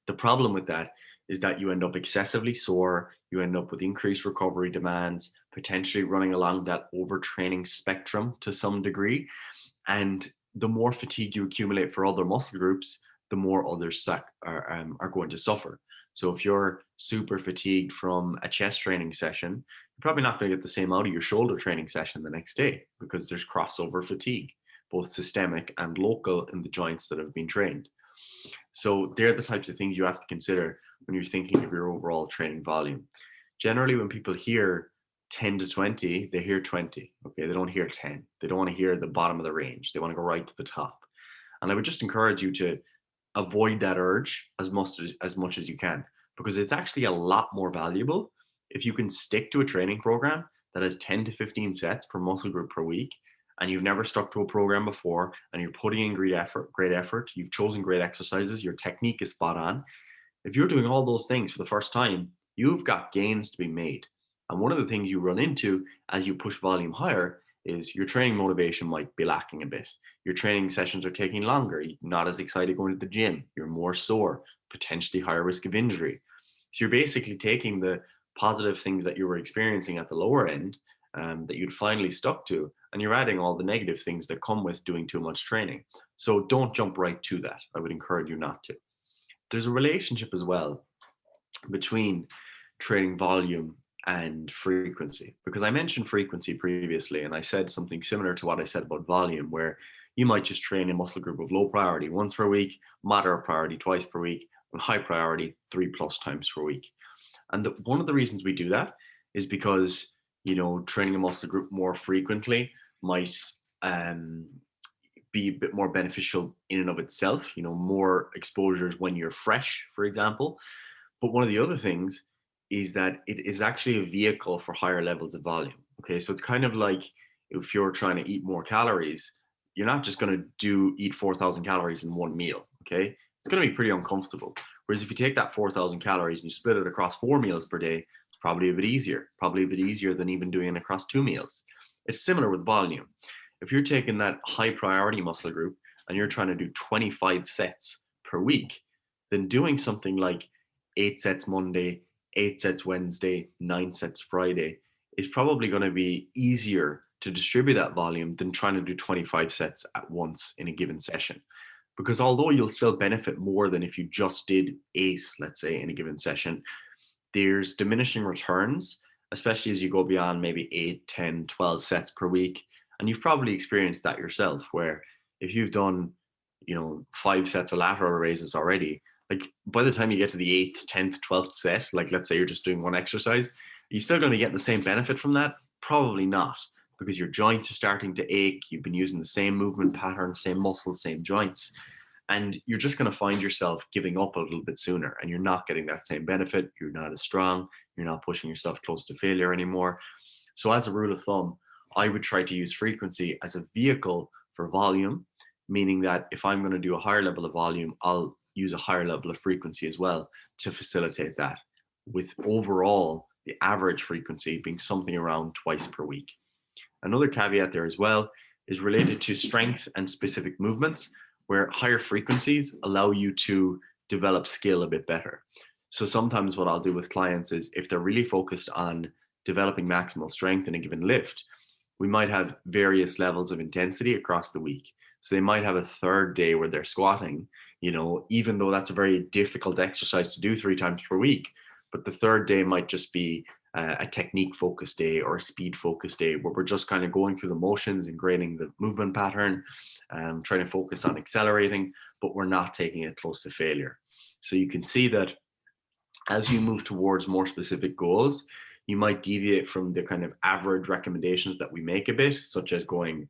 The problem with that is that you end up excessively sore, you end up with increased recovery demands, potentially running along that overtraining spectrum to some degree. And the more fatigue you accumulate for other muscle groups, the more others are going to suffer. So if you're super fatigued from a chest training session, you're probably not going to get the same out of your shoulder training session the next day because there's crossover fatigue, both systemic and local in the joints that have been trained. So they're the types of things you have to consider when you're thinking of your overall training volume. Generally, when people hear 10 to 20, they hear 20. Okay, they don't hear 10. They don't want to hear the bottom of the range. They want to go right to the top. And I would just encourage you to avoid that urge as much as you can, because it's actually a lot more valuable if you can stick to a training program that has 10 to 15 sets per muscle group per week, and you've never stuck to a program before, and you're putting in great effort, you've chosen great exercises, your technique is spot on. If you're doing all those things for the first time, you've got gains to be made. And one of the things you run into as you push volume higher is your training motivation might be lacking a bit. Your training sessions are taking longer. You're not as excited going to the gym. You're more sore, potentially higher risk of injury. So you're basically taking the positive things that you were experiencing at the lower end that you'd finally stuck to, and you're adding all the negative things that come with doing too much training. So don't jump right to that. I would encourage you not to. There's a relationship as well between training volume and frequency, because I mentioned frequency previously and I said something similar to what I said about volume, where you might just train a muscle group of low priority once per week, moderate priority twice per week, and high priority 3+ times per week. And one of the reasons we do that is because training a muscle group more frequently might be a bit more beneficial in and of itself, more exposures when you're fresh, for example. But one of the other things is that it is actually a vehicle for higher levels of volume. Okay, so it's kind of like if you're trying to eat more calories, you're not just going to eat 4,000 calories in one meal. Okay, it's going to be pretty uncomfortable. Whereas if you take that 4,000 calories and you split it across 4 meals per day, it's probably a bit easier than even doing it across 2 meals. It's similar with volume. If you're taking that high priority muscle group and you're trying to do 25 sets per week, then doing something like 8 sets Monday, 8 sets Wednesday, 9 sets Friday, is probably going to be easier to distribute that volume than trying to do 25 sets at once in a given session. Because although you'll still benefit more than if you just did 8, let's say, in a given session, there's diminishing returns, especially as you go beyond maybe 8, 10, 12 sets per week. And you've probably experienced that yourself, where if you've done, 5 sets of lateral raises already, like by the time you get to the 8th, 10th, 12th set, like let's say you're just doing one exercise, are you still going to get the same benefit from that? Probably not, because your joints are starting to ache. You've been using the same movement pattern, same muscles, same joints. And you're just going to find yourself giving up a little bit sooner, and you're not getting that same benefit. You're not as strong. You're not pushing yourself close to failure anymore. So as a rule of thumb, I would try to use frequency as a vehicle for volume, meaning that if I'm going to do a higher level of volume, I'll use a higher level of frequency as well to facilitate that, with overall the average frequency being something around twice per week. Another caveat there as well is related to strength and specific movements, where higher frequencies allow you to develop skill a bit better. So sometimes what I'll do with clients is, if they're really focused on developing maximal strength in a given lift, we might have various levels of intensity across the week. So they might have a third day where they're squatting, even though that's a very difficult exercise to do 3 times per week. But the third day might just be a technique focused day or a speed focused day, where we're just kind of going through the motions and grading the movement pattern, trying to focus on accelerating, but we're not taking it close to failure. So you can see that as you move towards more specific goals, you might deviate from the kind of average recommendations that we make a bit, such as going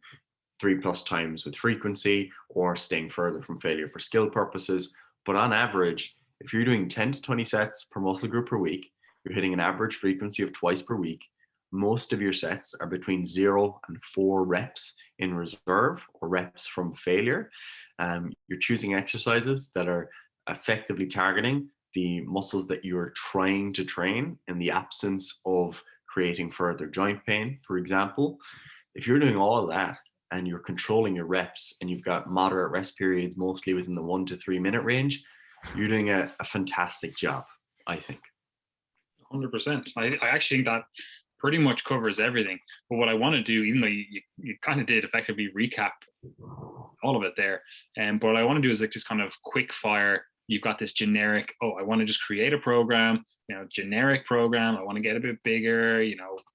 3+ times with frequency or staying further from failure for skill purposes. But on average, if you're doing 10 to 20 sets per muscle group per week, you're hitting an average frequency of twice per week. Most of your sets are between 0 and 4 reps in reserve or reps from failure. You're choosing exercises that are effectively targeting the muscles that you're trying to train in the absence of creating further joint pain, for example. If you're doing all of that and you're controlling your reps and you've got moderate rest periods, mostly within the 1 to 3 minute range, you're doing a fantastic job, I think. 100%. I actually think that pretty much covers everything. But what I want to do, even though you kind of did effectively recap all of it there, but what I want to do is like just kind of quick fire. You've got this generic, I want to just create a program, generic program. I want to get a bit bigger,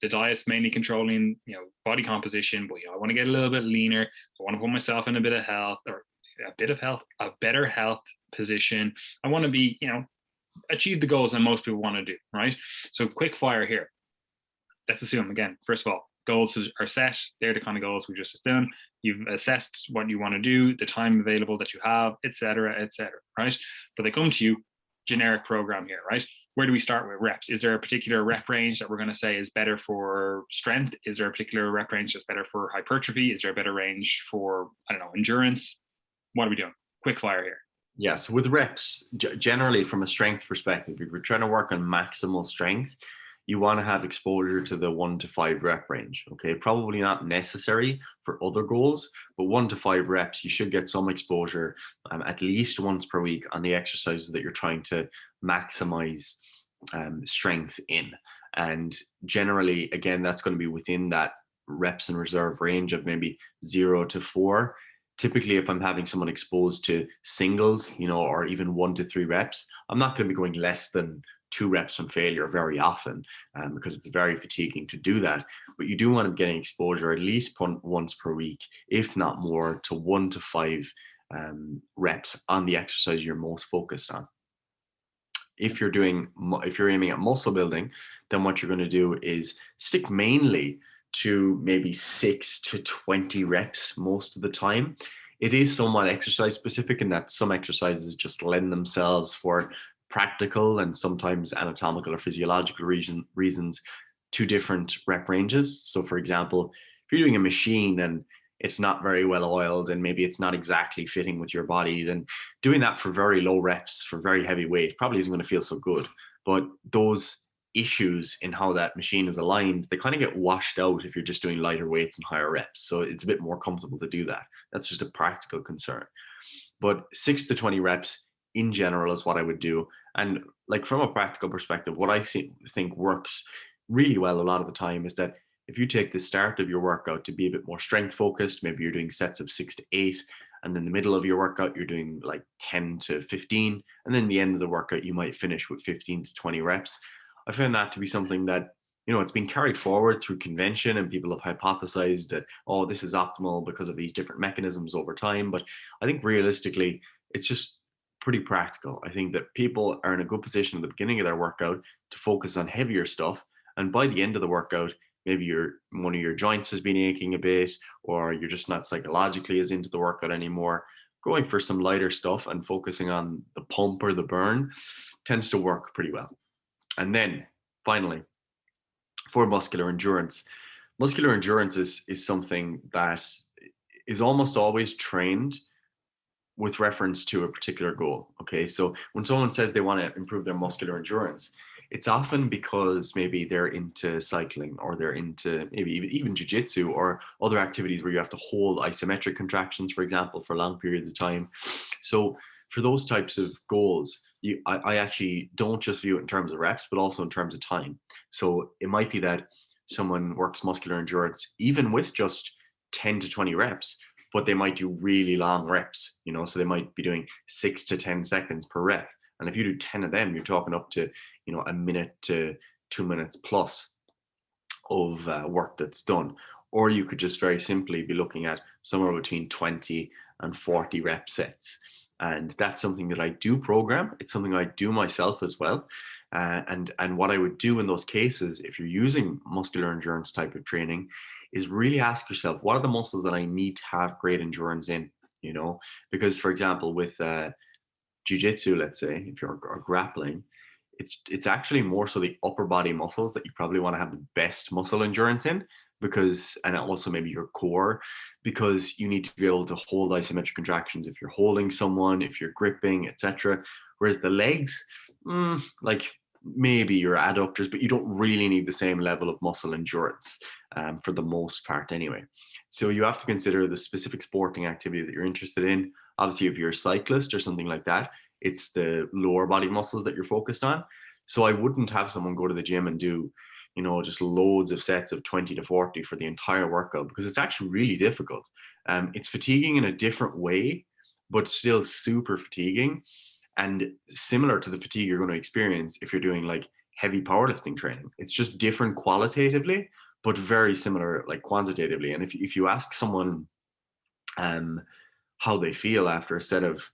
the diet's mainly controlling, body composition, but I want to get a little bit leaner. I want to put myself in a bit of health, or a better health position. I want to be, achieve the goals that most people want to do, right? So quick fire here. Let's assume, again, first of all, goals are set. They're the kind of goals we just done. You've assessed what you want to do, the time available that you have, et cetera, right? But they come to you, generic program here, right? Where do we start with reps? Is there a particular rep range that we're going to say is better for strength? Is there a particular rep range that's better for hypertrophy? Is there a better range for, endurance? What are we doing? Quick fire here. Yeah, so with reps, generally from a strength perspective, if you're trying to work on maximal strength, you want to have exposure to the 1 to 5 rep range. Okay, probably not necessary for other goals, but 1 to 5 reps, you should get some exposure at least once per week on the exercises that you're trying to maximize strength in. And generally, again, that's going to be within that reps and reserve range of maybe 0 to 4. Typically, if I'm having someone exposed to singles, or even 1 to 3 reps, I'm not going to be going less than 2 reps from failure very often, because it's very fatiguing to do that. But you do want to be getting exposure at least once per week, if not more, to 1 to 5 reps on the exercise you're most focused on. If you're aiming at muscle building, then what you're going to do is stick mainly to maybe 6 to 20 reps most of the time. It is somewhat exercise specific in that some exercises just lend themselves for practical and sometimes anatomical or physiological reasons to different rep ranges. So for example, if you're doing a machine and it's not very well oiled and maybe it's not exactly fitting with your body, then doing that for very low reps for very heavy weight probably isn't going to feel so good. But those issues in how that machine is aligned, they kind of get washed out if you're just doing lighter weights and higher reps. So it's a bit more comfortable to do that. That's just a practical concern. But 6 to 20 reps in general is what I would do. And like from a practical perspective, what think works really well a lot of the time is that if you take the start of your workout to be a bit more strength focused, maybe you're doing sets of 6 to 8, and then the middle of your workout, you're doing like 10 to 15. And then the end of the workout, you might finish with 15 to 20 reps. I found that to be something that, it's been carried forward through convention, and people have hypothesized that, oh, this is optimal because of these different mechanisms over time. But I think realistically, it's just pretty practical. I think that people are in a good position at the beginning of their workout to focus on heavier stuff. And by the end of the workout, maybe one of your joints has been aching a bit, or you're just not psychologically as into the workout anymore. Going for some lighter stuff and focusing on the pump or the burn tends to work pretty well. And then finally, for muscular endurance is something that is almost always trained with reference to a particular goal. Okay, so when someone says they want to improve their muscular endurance, it's often because maybe they're into cycling, or they're into maybe even jiu-jitsu, or other activities where you have to hold isometric contractions, for example, for long periods of time. So for those types of goals, I actually don't just view it in terms of reps, but also in terms of time. So it might be that someone works muscular endurance even with just 10 to 20 reps, but they might do really long reps, so they might be doing 6 to 10 seconds per rep. And if you do 10 of them, you're talking up to, a minute to 2 minutes plus of work that's done. Or you could just very simply be looking at somewhere between 20 and 40 rep sets. And that's something that I do program. It's something I do myself as well. And what I would do in those cases, if you're using muscular endurance type of training, is really ask yourself, what are the muscles that I need to have great endurance in? Because for example, with jiu-jitsu, let's say, if you're grappling, it's actually more so the upper body muscles that you probably want to have the best muscle endurance in, and also maybe your core, because you need to be able to hold isometric contractions if you're holding someone, if you're gripping, etc. Whereas the legs, like maybe your adductors, but you don't really need the same level of muscle endurance for the most part anyway. So you have to consider the specific sporting activity that you're interested in. Obviously, if you're a cyclist or something like that, it's the lower body muscles that you're focused on. So I wouldn't have someone go to the gym and do, just loads of sets of 20 to 40 for the entire workout, because it's actually really difficult. It's fatiguing in a different way, but still super fatiguing, and similar to the fatigue you're going to experience if you're doing like heavy powerlifting training. It's just different qualitatively, but very similar like quantitatively. And if you ask someone how they feel after a set of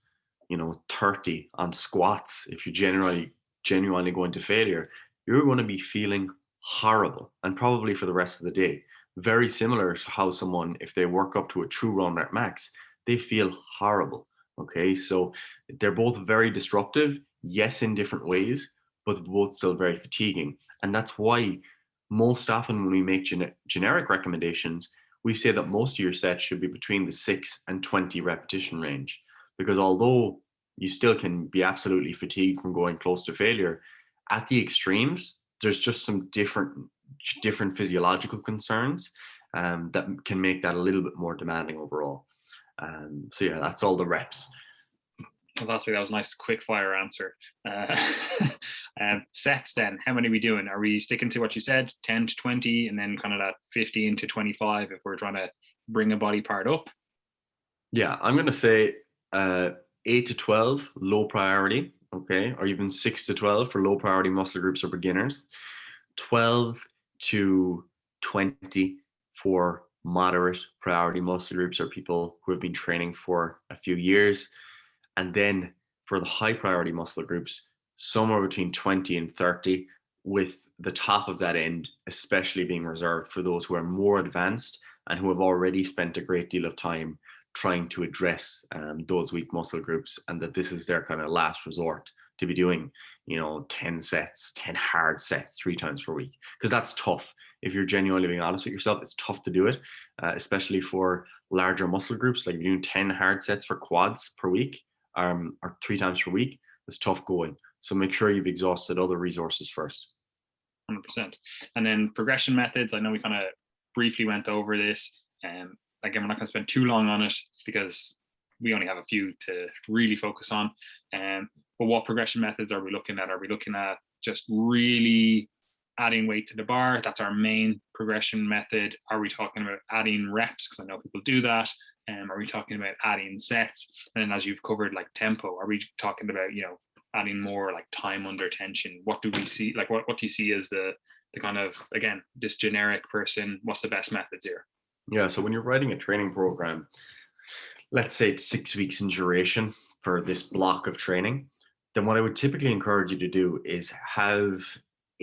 30 on squats, if you genuinely go into failure, you're going to be feeling horrible, and probably for the rest of the day. Very similar to how someone, if they work up to a true run rep max, they feel horrible. Okay, so they're both very disruptive, yes, in different ways, but both still very fatiguing. And that's why most often when we make generic recommendations, we say that most of your sets should be between the 6 and 20 repetition range. Because although you still can be absolutely fatigued from going close to failure, at the extremes, there's just some different physiological concerns that can make that a little bit more demanding overall. So yeah, that's all the reps. Fantastic. That was a nice quick fire answer. Sets then, how many are we doing? Are we sticking to what you said, 10 to 20, and then kind of that 15 to 25 if we're trying to bring a body part up? Yeah, I'm going to say 8 to 12, low priority, okay, or even 6 to 12 for low priority muscle groups or beginners, 12 to 20 for moderate priority muscle groups or people who have been training for a few years. And then for the high priority muscle groups, somewhere between 20 and 30, with the top of that end especially being reserved for those who are more advanced and who have already spent a great deal of time trying to address those weak muscle groups, and that this is their kind of last resort to be doing 10 hard sets 3 times per week, because that's tough. If you're genuinely being honest with yourself, it's tough to do it, especially for larger muscle groups. Like if you're doing 10 hard sets for quads per week, or 3 times per week, it's tough going. So make sure you've exhausted other resources first. 100%. And then progression methods, I know we kind of briefly went over this. Again, we're not going to spend too long on it because we only have a few to really focus on. But what progression methods are we looking at? Are we looking at just really adding weight to the bar? That's our main progression method. Are we talking about adding reps? Because I know people do that. Are we talking about adding sets? And then, as you've covered, like tempo, are we talking about, adding more like time under tension? What do we see? Like, what do you see as the kind of, again, this generic person? What's the best methods here? Yeah. So when you're writing a training program, let's say it's 6 weeks in duration for this block of training, then what I would typically encourage you to do is have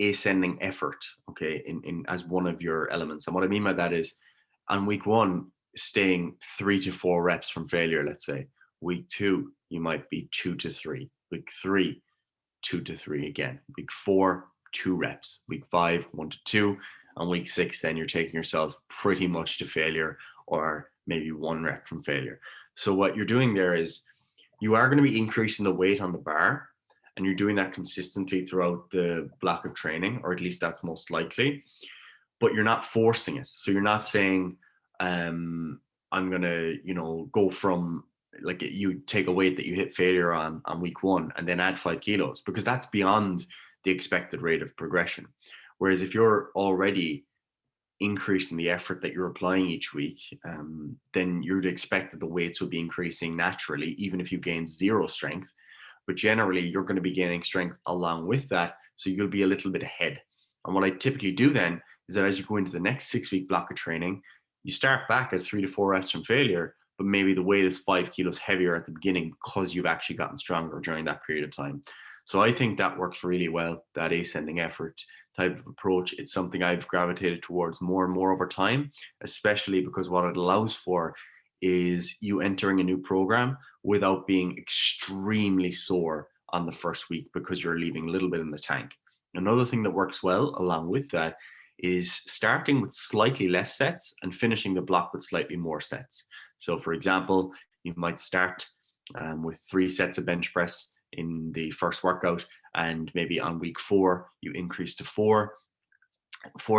ascending effort, okay, in as one of your elements. And what I mean by that is on week one, staying 3 to 4 reps from failure, let's say. Week two, you might be 2 to 3. Week three, 2 to 3 again. Week four, 2 reps. Week five, 1 to 2. And week six, then you're taking yourself pretty much to failure, or maybe 1 rep from failure. So what you're doing there is you are going to be increasing the weight on the bar, and you're doing that consistently throughout the block of training, or at least that's most likely, but you're not forcing it. So you're not saying, I'm going to, go from, like, you take a weight that you hit failure on week one and then add 5 kilos, because that's beyond the expected rate of progression. Whereas if you're already increasing the effort that you're applying each week, then you'd expect that the weights will be increasing naturally, even if you gain zero strength. But generally, you're going to be gaining strength along with that. So you'll be a little bit ahead. And what I typically do then is that as you go into the next 6 week block of training, you start back at 3 to 4 reps from failure, but maybe the weight is 5 kilos heavier at the beginning because you've actually gotten stronger during that period of time. So I think that works really well, that ascending effort type of approach. It's something I've gravitated towards more and more over time, especially because what it allows for is you entering a new program without being extremely sore on the first week because you're leaving a little bit in the tank. Another thing that works well along with that is starting with slightly less sets and finishing the block with slightly more sets. So for example, you might start with 3 sets of bench press in the first workout, and maybe on week 4 you increase to 4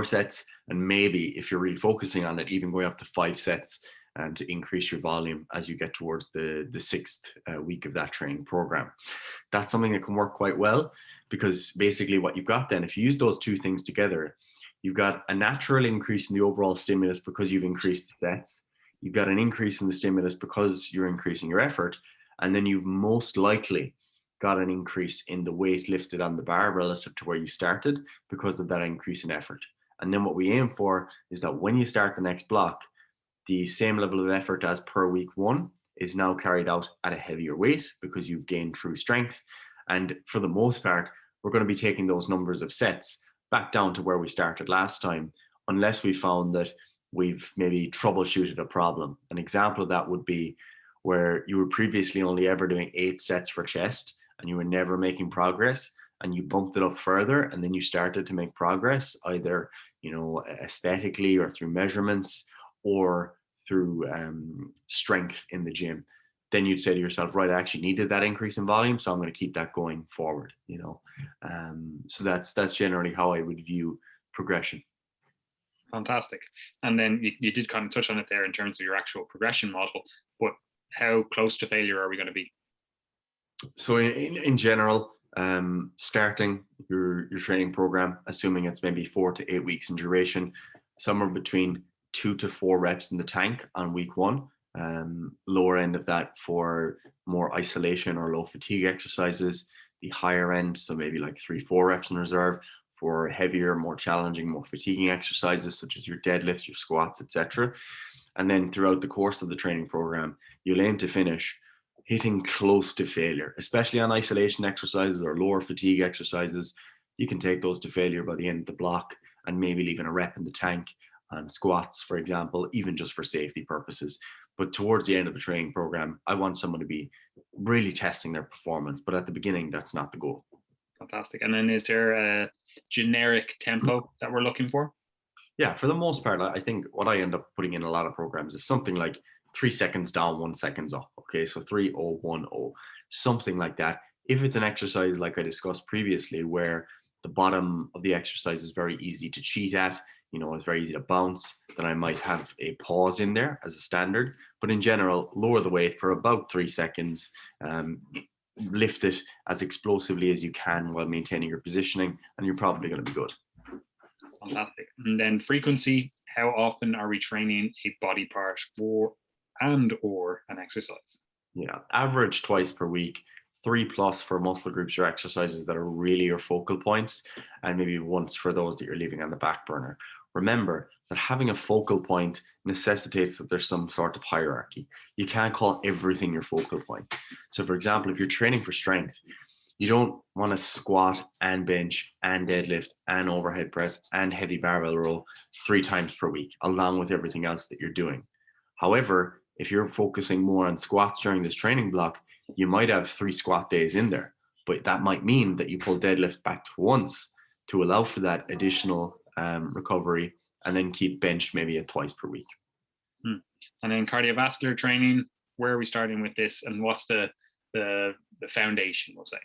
sets, and maybe if you're really focusing on it, even going up to 5 sets, to increase your volume as you get towards the 6th week of that training program. That's something that can work quite well, because basically what you've got then, if you use those two things together, you've got a natural increase in the overall stimulus because you've increased the sets. You've got an increase in the stimulus because you're increasing your effort, and then you've most likely got an increase in the weight lifted on the bar relative to where you started because of that increase in effort. And then what we aim for is that when you start the next block, the same level of effort as per week one is now carried out at a heavier weight because you've gained true strength. And for the most part, we're going to be taking those numbers of sets back down to where we started last time, unless we found that we've maybe troubleshooted a problem. An example of that would be where you were previously only ever doing 8 sets for chest and you were never making progress, and you bumped it up further, and then you started to make progress, either aesthetically or through measurements or through strength in the gym. Then you'd say to yourself, right, I actually needed that increase in volume, so I'm going to keep that going forward. So that's generally how I would view progression. Fantastic. And then you did kind of touch on it there in terms of your actual progression model, but how close to failure are we going to be? So in general, starting your training program, assuming it's maybe 4 to 8 weeks in duration, somewhere between 2 to 4 reps in the tank on week one. Lower end of that for more isolation or low fatigue exercises. The higher end, so maybe like 3-4 reps in reserve for heavier, more challenging, more fatiguing exercises such as your deadlifts, your squats, etc. And then throughout the course of the training program, you'll aim to finish hitting close to failure, especially on isolation exercises or lower fatigue exercises. You can take those to failure by the end of the block and maybe leaving a rep in the tank on squats, for example, even just for safety purposes. But towards the end of the training program, I want someone to be really testing their performance. But at the beginning, that's not the goal. Fantastic. And then is there a generic tempo that we're looking for? Yeah, for the most part, I think what I end up putting in a lot of programs is something like 3 seconds down, 1 second up. Okay, so 3-0-1-0, something like that. If it's an exercise like I discussed previously, where the bottom of the exercise is very easy to cheat at, it's very easy to bounce, then I might have a pause in there as a standard. But in general, lower the weight for about 3 seconds. lift it as explosively as you can while maintaining your positioning, and you're probably going to be good. Fantastic. And then frequency, how often are we training a body part or an exercise? Yeah, average twice per week, 3+ for muscle groups or exercises that are really your focal points, and maybe once for those that you're leaving on the back burner. Remember that having a focal point necessitates that there's some sort of hierarchy. You can't call everything your focal point. So for example, if you're training for strength, you don't want to squat and bench and deadlift and overhead press and heavy barbell row 3 times per week, along with everything else that you're doing. However, if you're focusing more on squats during this training block, you might have 3 squat days in there, but that might mean that you pull deadlift back to once to allow for that additional recovery, and then keep bench maybe at twice per week. And then cardiovascular training, where are we starting with this, and what's the foundation, we'll say?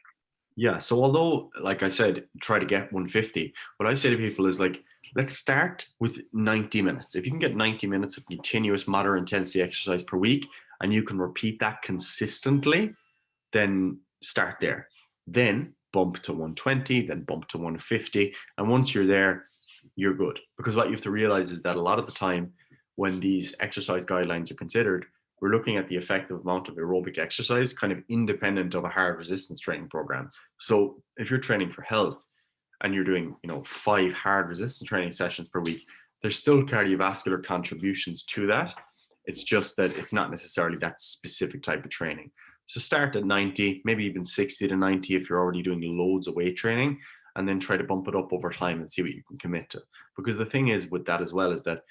Yeah, so although, like I said, try to get 150, what I say to people is like, let's start with 90 minutes. If you can get 90 minutes of continuous moderate intensity exercise per week, and you can repeat that consistently, then start there. Then bump to 120, then bump to 150. And once you're there, you're good. Because what you have to realize is that a lot of the time when these exercise guidelines are considered, we're looking at the effective amount of aerobic exercise kind of independent of a hard resistance training program. So if you're training for health and you're doing, 5 hard resistance training sessions per week, there's still cardiovascular contributions to that. It's just that it's not necessarily that specific type of training. So start at 90, maybe even 60 to 90 if you're already doing loads of weight training, and then try to bump it up over time and see what you can commit to. Because the thing is with that as well is that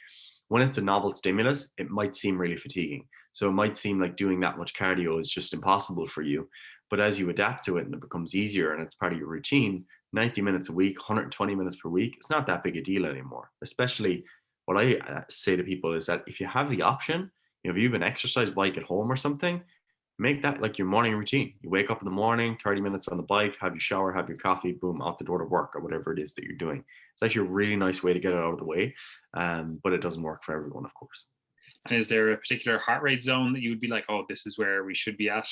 when it's a novel stimulus, it might seem really fatiguing. So it might seem like doing that much cardio is just impossible for you. But as you adapt to it and it becomes easier and it's part of your routine, 90 minutes a week, 120 minutes per week, it's not that big a deal anymore. Especially what I say to people is that if you have the option, if you have an exercise bike at home or something, make that like your morning routine. You wake up in the morning, 30 minutes on the bike, have your shower, have your coffee, boom, out the door to work or whatever it is that you're doing. It's actually a really nice way to get it out of the way, but it doesn't work for everyone, of course. And is there a particular heart rate zone that you would be like, oh, this is where we should be at?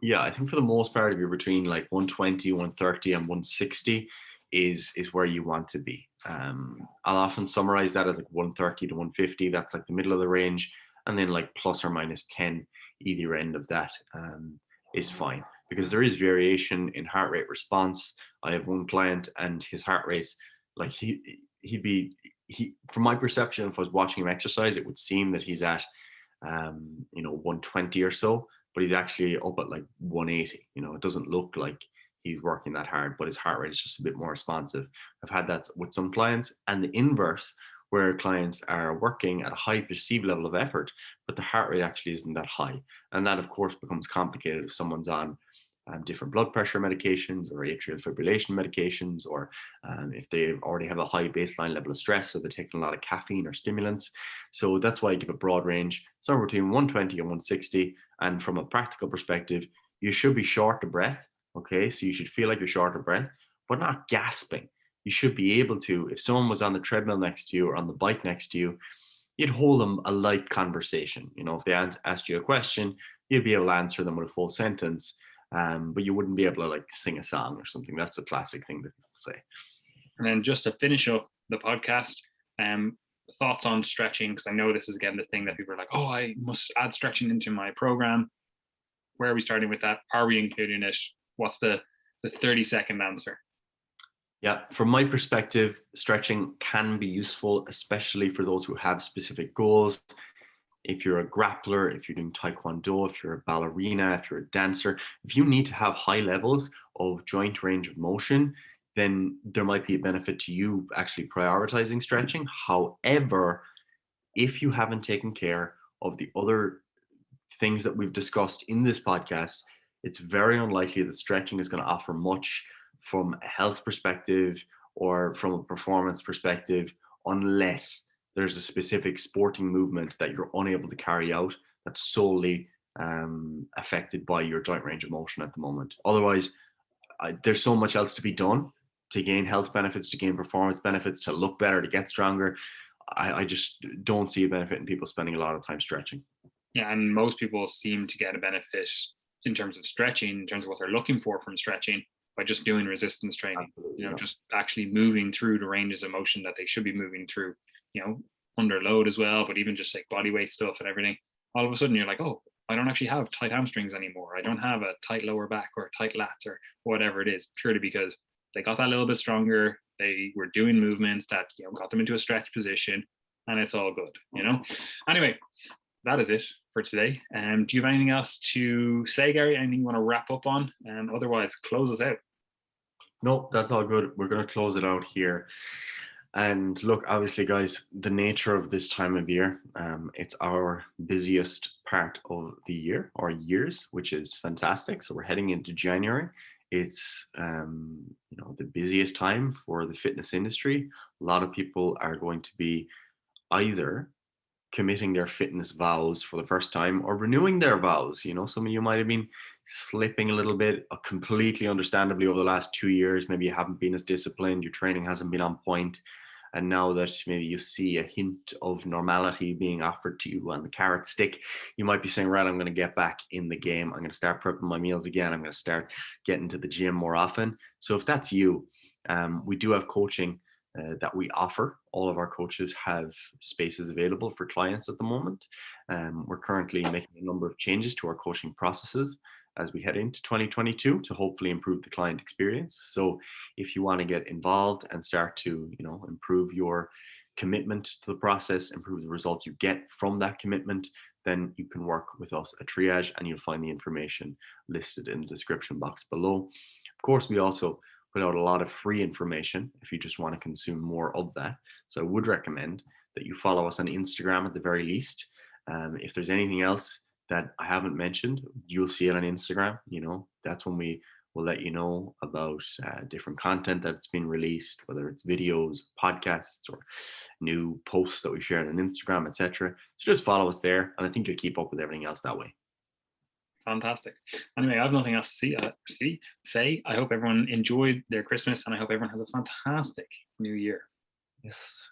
Yeah, I think for the most part, if you're between like 120, 130 and 160 is where you want to be. I'll often summarize that as like 130 to 150. That's like the middle of the range. And then like plus or minus 10, either end of that is fine, because there is variation in heart rate response. I have one client and his heart rate, like he from my perception, if I was watching him exercise, it would seem that he's at 120 or so, but he's actually up at like 180. It doesn't look like he's working that hard, but his heart rate is just a bit more responsive. I've had that with some clients, and the inverse, where clients are working at a high perceived level of effort, but the heart rate actually isn't that high. And that, of course, becomes complicated if someone's on different blood pressure medications or atrial fibrillation medications, or if they already have a high baseline level of stress, so they're taking a lot of caffeine or stimulants. So that's why I give a broad range, somewhere between 120 and 160. And from a practical perspective, you should be short of breath. Okay, so you should feel like you're short of breath, but not gasping. You should be able to, if someone was on the treadmill next to you or on the bike next to you, you'd hold them a light conversation. If they asked you a question, you'd be able to answer them with a full sentence, but you wouldn't be able to like sing a song or something. That's the classic thing that people say. And then just to finish up the podcast, thoughts on stretching, because I know this is again the thing that people are like, oh, I must add stretching into my program. Where are we starting with that? Are we including it? What's the 30-second answer? Yeah, from my perspective, stretching can be useful, especially for those who have specific goals. If you're a grappler, if you're doing taekwondo, if you're a ballerina, if you're a dancer, if you need to have high levels of joint range of motion, then there might be a benefit to you actually prioritizing stretching. However, if you haven't taken care of the other things that we've discussed in this podcast, it's very unlikely that stretching is going to offer much from a health perspective or from a performance perspective, unless there's a specific sporting movement that you're unable to carry out that's solely affected by your joint range of motion at the moment. Otherwise, there's so much else to be done to gain health benefits, to gain performance benefits, to look better, to get stronger. I just don't see a benefit in people spending a lot of time stretching. Yeah, and most people seem to get a benefit in terms of stretching, in terms of what they're looking for from stretching, by just doing resistance training. Absolutely, yeah. Just actually moving through the ranges of motion that they should be moving through, under load as well, but even just like body weight stuff and everything. All of a sudden you're like, oh, I don't actually have tight hamstrings anymore. I don't have a tight lower back or tight lats or whatever it is, purely because they got that little bit stronger. They were doing movements that, got them into a stretch position, and it's all good, Anyway, that is it for today. Do you have anything else to say, Gary? Anything you want to wrap up on? Otherwise, close us out. No, that's all good. We're going to close it out here. And look, obviously, guys, the nature of this time of year, it's our busiest part of the year or years, which is fantastic. So we're heading into January. It's the busiest time for the fitness industry. A lot of people are going to be either committing their fitness vows for the first time or renewing their vows. Some of you might have been slipping a little bit, completely understandably, over the last 2 years. Maybe you haven't been as disciplined, your training hasn't been on point. And now that maybe you see a hint of normality being offered to you on the carrot stick, you might be saying, right, I'm going to get back in the game. I'm going to start prepping my meals again. I'm going to start getting to the gym more often. So if that's you, we do have coaching that we offer. All of our coaches have spaces available for clients at the moment. We're currently making a number of changes to our coaching processes as we head into 2022 to hopefully improve the client experience. So if you want to get involved and start to, improve your commitment to the process, improve the results you get from that commitment, then you can work with us at Triage, and you'll find the information listed in the description box below. Of course, we also put out a lot of free information if you just want to consume more of that. So I would recommend that you follow us on Instagram at the very least. If there's anything else that I haven't mentioned, you'll see it on Instagram. That's when we will let you know about different content that's been released, whether it's videos, podcasts, or new posts that we shared on Instagram, etc. So just follow us there, and I think you'll keep up with everything else that way. Fantastic. Anyway, I have nothing else to say. I hope everyone enjoyed their Christmas, and I hope everyone has a fantastic new year. Yes.